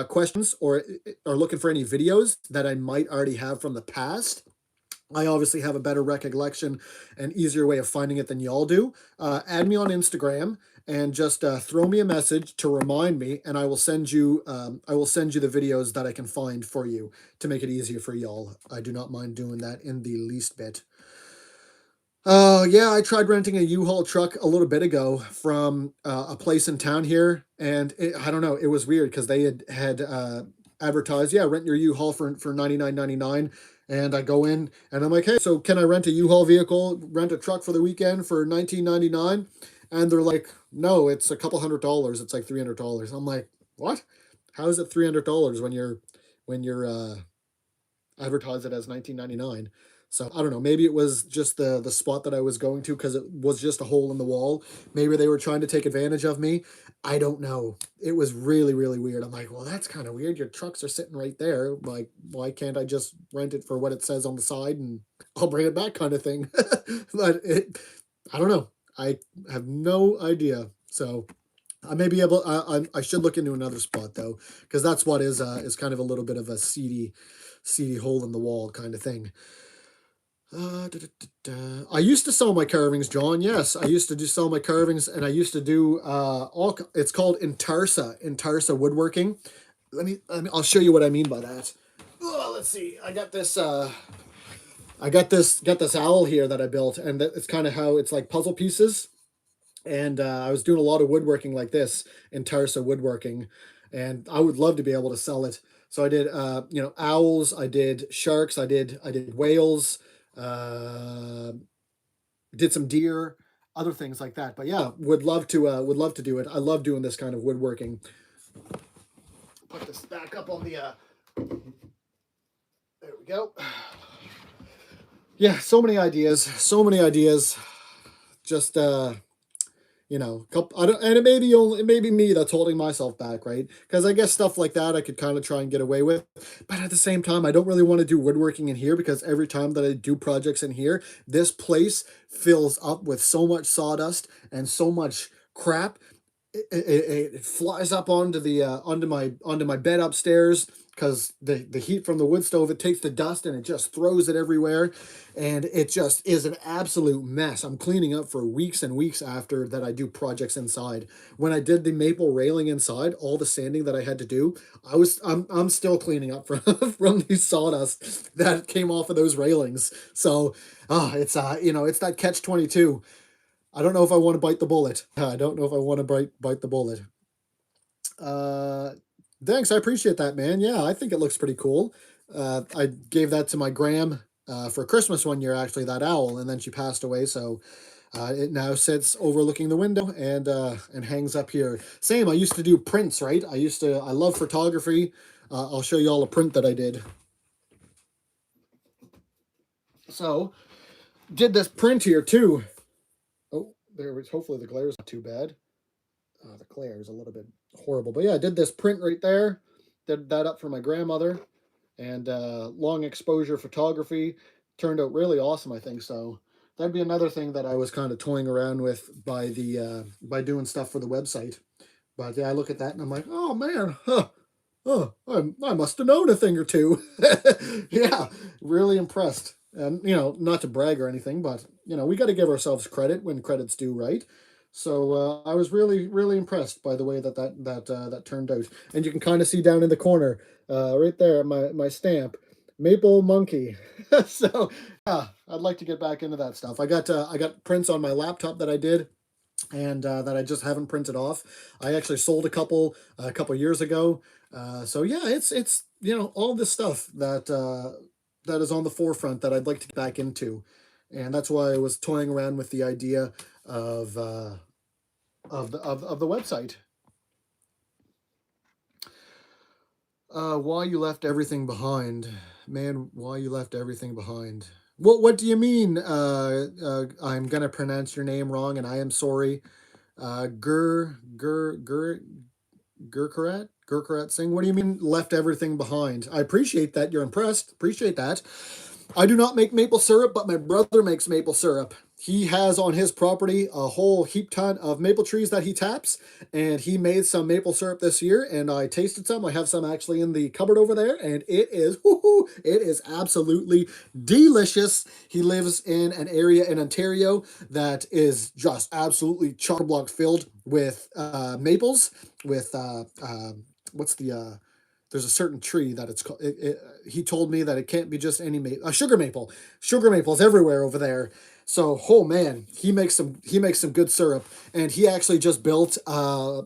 questions or are looking for any videos that I might already have from the past, I obviously have a better recollection and easier way of finding it than y'all do. Add me on Instagram and just throw me a message to remind me, and I will send you. I will send you the videos that I can find for you to make it easier for y'all. I do not mind doing that in the least bit. Yeah, I tried renting a U-Haul truck a little bit ago from a place in town here, and I don't know, it was weird because they had advertised, yeah, rent your U-Haul for 99.99, and I go in and I'm like, hey, so can I rent a U-Haul vehicle, rent a truck for the weekend for 19.99? And they're like, no, it's a couple $100. It's like $300. I'm like, what? How is it $300 when you're advertised it as 19.99? So I don't know. Maybe it was just the spot that I was going to because it was just a hole in the wall. Maybe they were trying to take advantage of me. I don't know. It was really weird. I'm like, well, that's kind of weird. Your trucks are sitting right there. Like, why can't I just rent it for what it says on the side and I'll bring it back, kind of thing. But I don't know. I have no idea. So I may be able. I should look into another spot though, because that spot is kind of a little bit of a seedy hole in the wall kind of thing. I used to sell my carvings, John. Yes, I used to sell my carvings, and I used to do all. It's called Intarsa woodworking. I'll show you what I mean by that. Oh, let's see. I got this owl here that I built, and it's kind of how it's like puzzle pieces. And I was doing a lot of woodworking like this in Tarsa woodworking, and I would love to be able to sell it. So I did, owls. I did sharks. I did whales. Uh, did some deer, other things like that. But yeah, would love to do it. I love doing this kind of woodworking. Put this back up on the. There we go. Yeah, so many ideas, so many ideas. Just couple, I don't, and it may be me that's holding myself back, right? Because I guess stuff like that I could kind of try and get away with, but at the same time, I don't really want to do woodworking in here because every time that I do projects in here, this place fills up with so much sawdust and so much crap. It flies up onto the onto my bed upstairs because the heat from the wood stove, it takes the dust and it just throws it everywhere, and it just is an absolute mess. I'm cleaning up for weeks and weeks after that I do projects inside. When I did the maple railing inside, all the sanding that I had to do, I'm still cleaning up from from the sawdust that came off of those railings. So it's that catch 22. I don't know if I want to bite the bullet. I don't know if I want to bite the bullet. Uh, Thanks, I appreciate that, man. Yeah, I think it looks pretty cool. I gave that to my gram for Christmas one year, actually, that owl, and then she passed away. So it now sits overlooking the window and hangs up here. Same, I used to do prints, right? I love photography. I'll show you all a print that I did. So did this print here too. Oh, there was. Hopefully the glare is not too bad. The glare is a little bit horrible, but yeah, I did this print right there. Did that up for my grandmother, and long exposure photography turned out really awesome. I think so. That'd be another thing that I was kind of toying around with by doing stuff for the website. But yeah, I look at that and I'm like, oh man, huh, oh, I must have known a thing or two. Yeah, really impressed. And not to brag or anything, but we got to give ourselves credit when credit's due, right? So I was really, really impressed by the way that turned out. And you can kind of see down in the corner, right there, my stamp, Maple Monkey. So yeah, I'd like to get back into that stuff. I got prints on my laptop that I did and that I just haven't printed off. I actually sold a couple years ago. So yeah, it's all this stuff that is on the forefront that I'd like to get back into, and that's why I was toying around with the idea of the website. Why you left everything behind, man? Why you left everything behind? What do you mean? I'm gonna pronounce your name wrong, and I am sorry. Gurkarat Singh. What do you mean left everything behind? I appreciate that you're impressed. Appreciate that. I do not make maple syrup, but my brother makes maple syrup. He has on his property a whole heap ton of maple trees that he taps, and he made some maple syrup this year, and I tasted some. I have some actually in the cupboard over there, and it is absolutely delicious. He lives in an area in Ontario that is just absolutely chock-a-block filled with maples, with what's there's a certain tree that it's called. He told me that it can't be just any maple. A sugar maple. Sugar maples everywhere over there. So, oh man, he makes some good syrup, and he actually just built a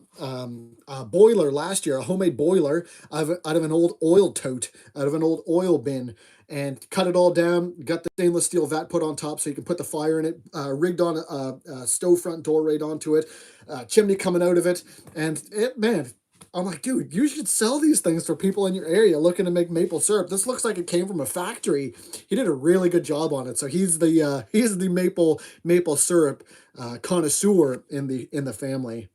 boiler last year, a homemade boiler out of an old oil tote, out of an old oil bin, and cut it all down. Got the stainless steel vat put on top so you can put the fire in it. Rigged on a stove front door right onto it, chimney coming out of it, and man, I'm like, dude, you should sell these things for people in your area looking to make maple syrup. This looks like it came from a factory. He did a really good job on it. So he's the maple syrup connoisseur in the family.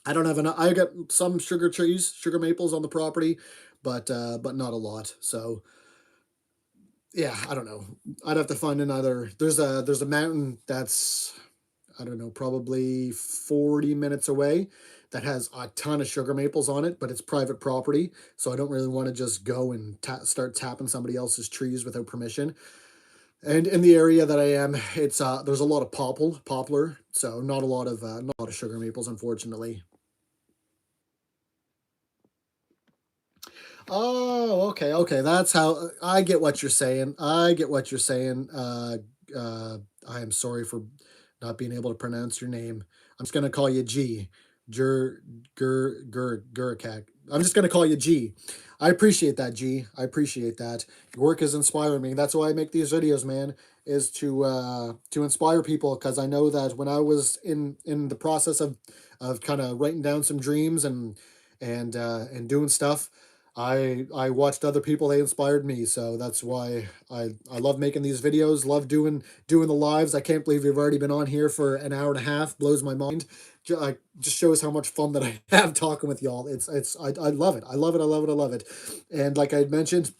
I don't have enough. I got some sugar trees, sugar maples on the property, but not a lot. So yeah, I don't know. I'd have to find another. There's a mountain that's, I don't know, probably 40 minutes away that has a ton of sugar maples on it, but it's private property. So I don't really want to just go and start tapping somebody else's trees without permission. And in the area that I am, it's there's a lot of poplar, so not a lot of sugar maples, unfortunately. Oh, okay, okay. That's how I get what you're saying. I get what you're saying. I am sorry for not being able to pronounce your name. I'm just gonna call you G. Gur Gurkak. I'm just gonna call you G. I appreciate that, G. I appreciate that. Your work is inspiring me. That's why I make these videos, man, is to inspire people because I know that when I was in the process of kind of writing down some dreams and doing stuff, I watched other people, they inspired me, so that's why I love making these videos, love doing the lives. I can't believe we've already been on here for an hour and a half. Blows my mind. Just shows how much fun that I have talking with y'all. I love it. I love it. I love it. I love it. And like I had mentioned,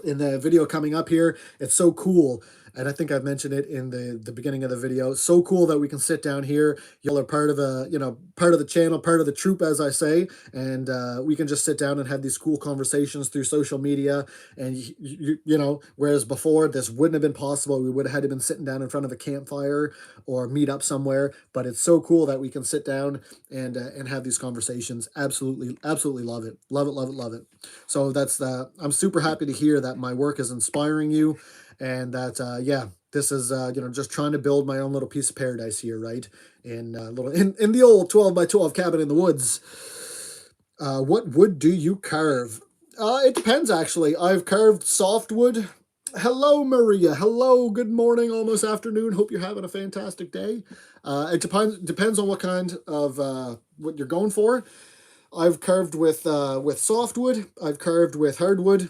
in the video coming up here, it's so cool. And I think I've mentioned it in the beginning of the video. So cool that we can sit down here. Y'all are part of part of the channel, part of the troop, as I say, and we can just sit down and have these cool conversations through social media. And whereas before this wouldn't have been possible, we would have had to been sitting down in front of a campfire or meet up somewhere. But it's so cool that we can sit down and have these conversations. Absolutely, absolutely love it, love it, love it, love it. So I'm super happy to hear that my work is inspiring you, and that yeah, this is just trying to build my own little piece of paradise here, right? In the old 12 by 12 cabin in the woods. What wood do you carve? It depends, actually. I've carved softwood. Hello, Maria. Hello. Good morning, almost afternoon. Hope you're having a fantastic day. It depends on what kind of what you're going for. I've carved with softwood. I've carved with hardwood.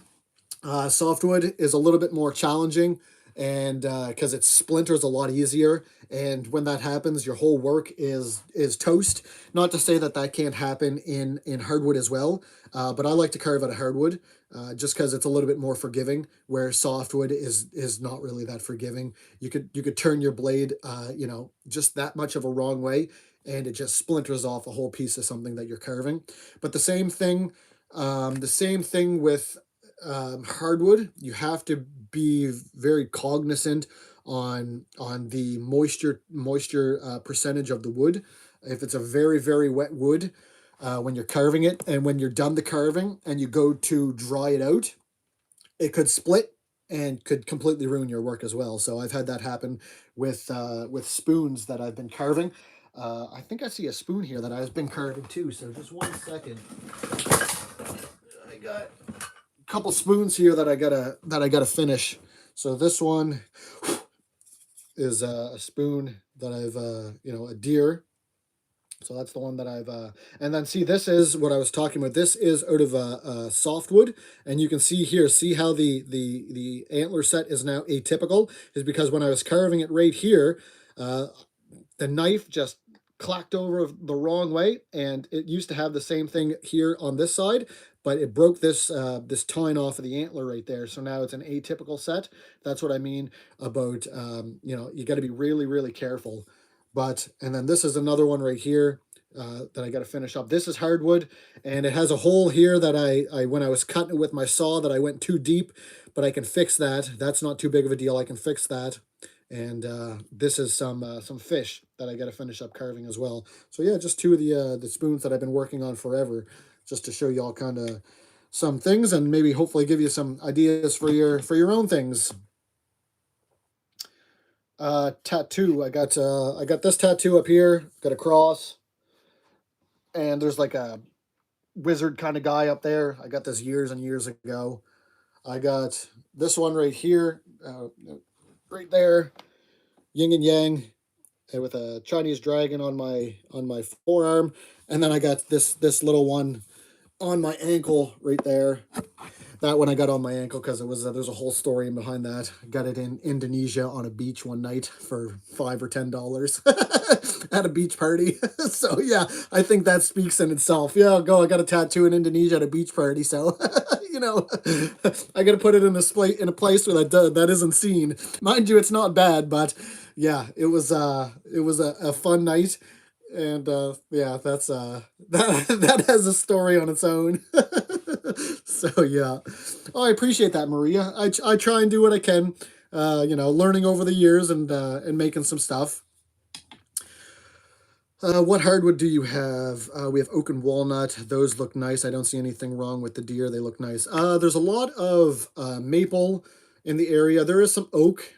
Softwood is a little bit more challenging, and because it splinters a lot easier, and when that happens, your whole work is toast. Not to say that that can't happen in hardwood as well, but I like to carve out of hardwood. Just because it's a little bit more forgiving, where softwood is not really that forgiving. You could turn your blade, just that much of a wrong way, and it just splinters off a whole piece of something that you're carving. But the same thing with hardwood. You have to be very cognizant on the moisture percentage of the wood. If it's a very, very wet wood, when you're carving it, and when you're done the carving and you go to dry it out, it could split and could completely ruin your work as well. So I've had that happen with spoons that I've been carving. I think I see a spoon here that I've been carving too. So just one second. I got a couple spoons here that I gotta finish. So this one is a spoon that I've a deer. So that's the one that I've, and then see, this is what I was talking about. This is out of softwood, and you can see here, see how the antler set is now atypical, is because when I was carving it right here, the knife just clacked over the wrong way, and it used to have the same thing here on this side, but it broke this tine off of the antler right there. So now it's an atypical set. That's what I mean about, you got to be really, really careful. And then this is another one right here that I got to finish up. This is hardwood, and it has a hole here that I when I was cutting it with my saw, that I went too deep, but I can fix that. That's not too big of a deal. I can fix that. And this is some fish that I got to finish up carving as well. So yeah, just two of the spoons that I've been working on forever, just to show you all kind of some things, and maybe hopefully give you some ideas for your own things. Tattoo. I got this tattoo up here. Got a cross, and there's like a wizard kind of guy up there. I got this years and years ago. I got this one right here, right there, yin and yang, and with a Chinese dragon on my forearm, and then I got this little one on my ankle right there. That one I got on my ankle because there's a whole story behind that. Got it in Indonesia on a beach one night for $5 or $10 at a beach party. So yeah, I think that speaks in itself. Yeah, I got a tattoo in Indonesia at a beach party. So I got to put it in a place where that isn't seen. Mind you, it's not bad, but yeah, it was a fun night. And yeah, that's that has a story on its own. So yeah, I appreciate that, Maria. I try and do what I can, learning over the years, and making some stuff. What hardwood do you have? We have oak and walnut. Those look nice. I don't see anything wrong with the deer. They look nice. There's a lot of maple in the area. There is some oak.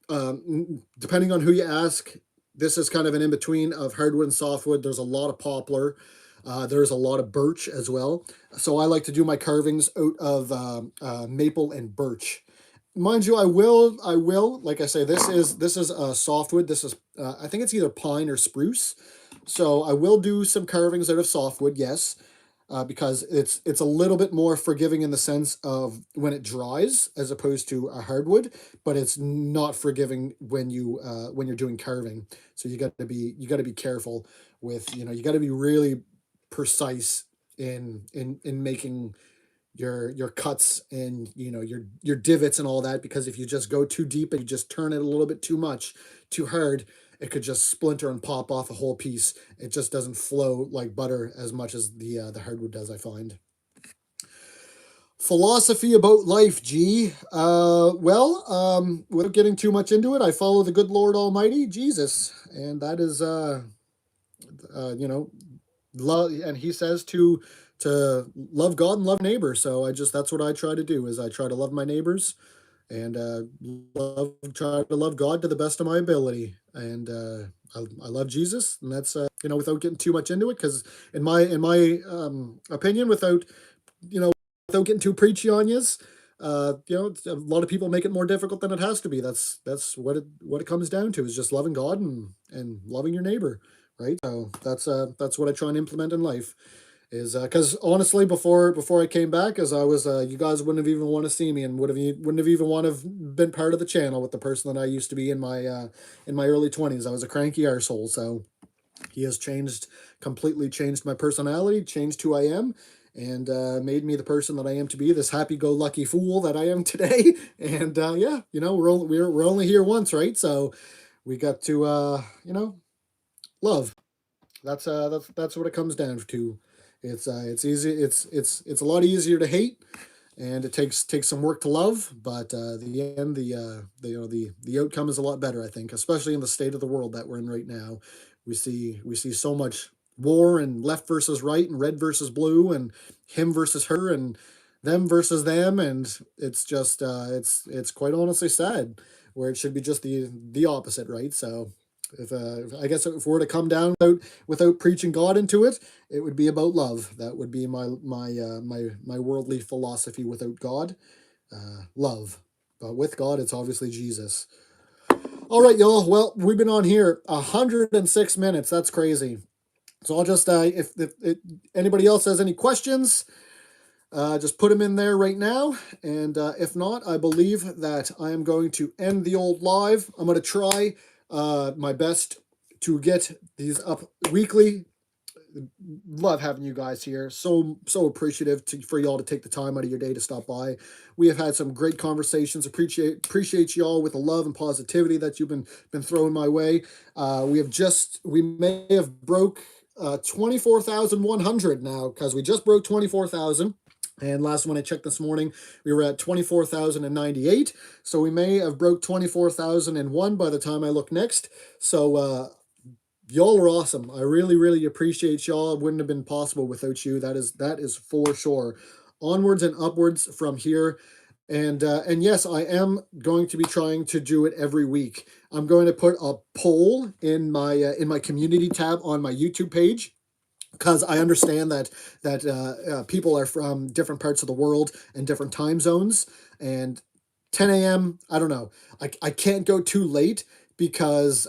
Depending on who you ask, this is kind of an in-between of hardwood and softwood. There's a lot of poplar. There's a lot of birch as well. So I like to do my carvings out of maple and birch. Mind you, I will, like I say, this is softwood. This is, I think it's either pine or spruce. So I will do some carvings out of softwood, yes. because it's a little bit more forgiving in the sense of when it dries as opposed to a hardwood, but it's not forgiving when you're doing carving. So you got to be careful with, you got to be really precise in making your cuts and your divots and all that, because if you just go too deep and you just turn it a little bit too much, too hard, it could just splinter and pop off a whole piece. It just doesn't flow like butter as much as the hardwood does, I find. Philosophy about life, G. Without getting too much into it, I follow the good Lord Almighty, Jesus, and that is, you know, love, and He says to love God and love neighbor. So that's what I try to do, is I try to love my neighbors and try to love God to the best of my ability. And I love Jesus, and that's without getting too much into it, because in my opinion, you know without getting too preachy on yous, a lot of people make it more difficult than it has to be. That's what it comes down to, is just loving God and loving your neighbor, right? So that's what I try and implement in life. Is because honestly, before I came back, as I was, you guys wouldn't have even want to see me, and wouldn't have even want to have been part of the channel with the person that I used to be in my early 20s. I was a cranky arsehole. So He has completely changed my personality, changed who I am, and made me the person that I am to be, this happy-go-lucky fool that I am today. And yeah, we're only here once, right? So we got to love. That's what it comes down to. It's easy. It's a lot easier to hate, and it takes some work to love. But the end, the outcome is a lot better, I think, especially in the state of the world that we're in right now. We see so much war, and left versus right, and red versus blue, and him versus her, and them versus them, and it's just it's quite honestly sad, where it should be just the opposite, right? So if I guess if we're to come down without preaching God into it, it would be about love. That would be my worldly philosophy. Without God, love, but with God, it's obviously Jesus. All right, y'all. Well, we've been on here 106 minutes. That's crazy. So I'll just if anybody else has any questions, just put them in there right now. And if not, I believe that I am going to end the old live. I'm going to try my best to get these up weekly. Love having you guys here. So appreciative for y'all to take the time out of your day to stop by. We have had some great conversations. Appreciate y'all with the love and positivity that you've been throwing my way. We may have broke 24,100 now, because we just broke 24,000. And last one I checked this morning, we were at 24,098. So we may have broke 24,001 by the time I look next. So y'all are awesome. I really, really appreciate y'all. It wouldn't have been possible without you. That is for sure. Onwards and upwards from here. And yes, I am going to be trying to do it every week. I'm going to put a poll in my community tab on my YouTube page, because I understand that people are from different parts of the world and different time zones. And 10 a.m., I don't know. I can't go too late, because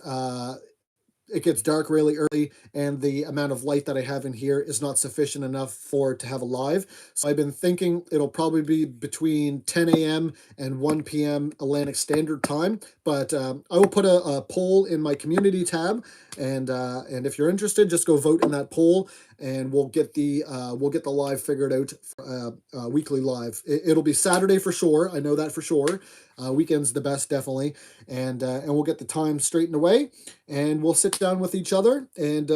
it gets dark really early, and the amount of light that I have in here is not sufficient enough for it to have a live. So I've been thinking it'll probably be between 10 a.m. and 1 p.m. Atlantic Standard Time. But I will put a poll in my community tab, and if you're interested, just go vote in that poll, and we'll get the live figured out, weekly live. It'll be Saturday for sure. I know that for sure. Weekends the best, definitely, and we'll get the time straightened away, and we'll sit down with each other and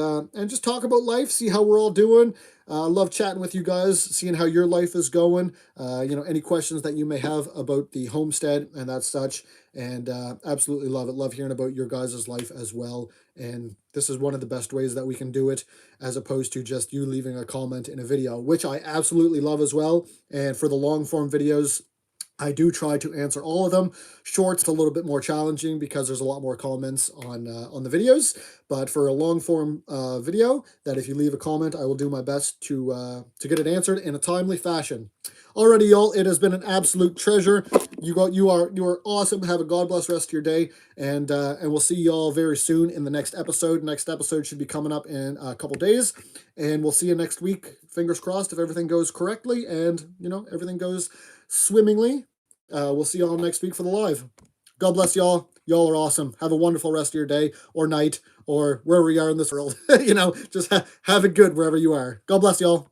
just talk about life, see how we're all doing. Love chatting with you guys, seeing how your life is going. Any questions that you may have about the homestead and that such, and absolutely love it. Love hearing about your guys' life as well. And this is one of the best ways that we can do it, as opposed to just you leaving a comment in a video, which I absolutely love as well. And for the long form videos, I do try to answer all of them. Shorts, a little bit more challenging, because there's a lot more comments on the videos. But for a long form video, that if you leave a comment, I will do my best to get it answered in a timely fashion. Alrighty, y'all, it has been an absolute treasure You are awesome. Have a God bless rest of your day, and we'll see y'all very soon in the next episode. Next episode should be coming up in a couple days, and we'll see you next week. Fingers crossed if everything goes correctly and everything goes swimmingly. We'll see y'all next week for the live. God bless y'all. Y'all are awesome. Have a wonderful rest of your day or night or wherever you are in this world. Just have it good wherever you are. God bless y'all.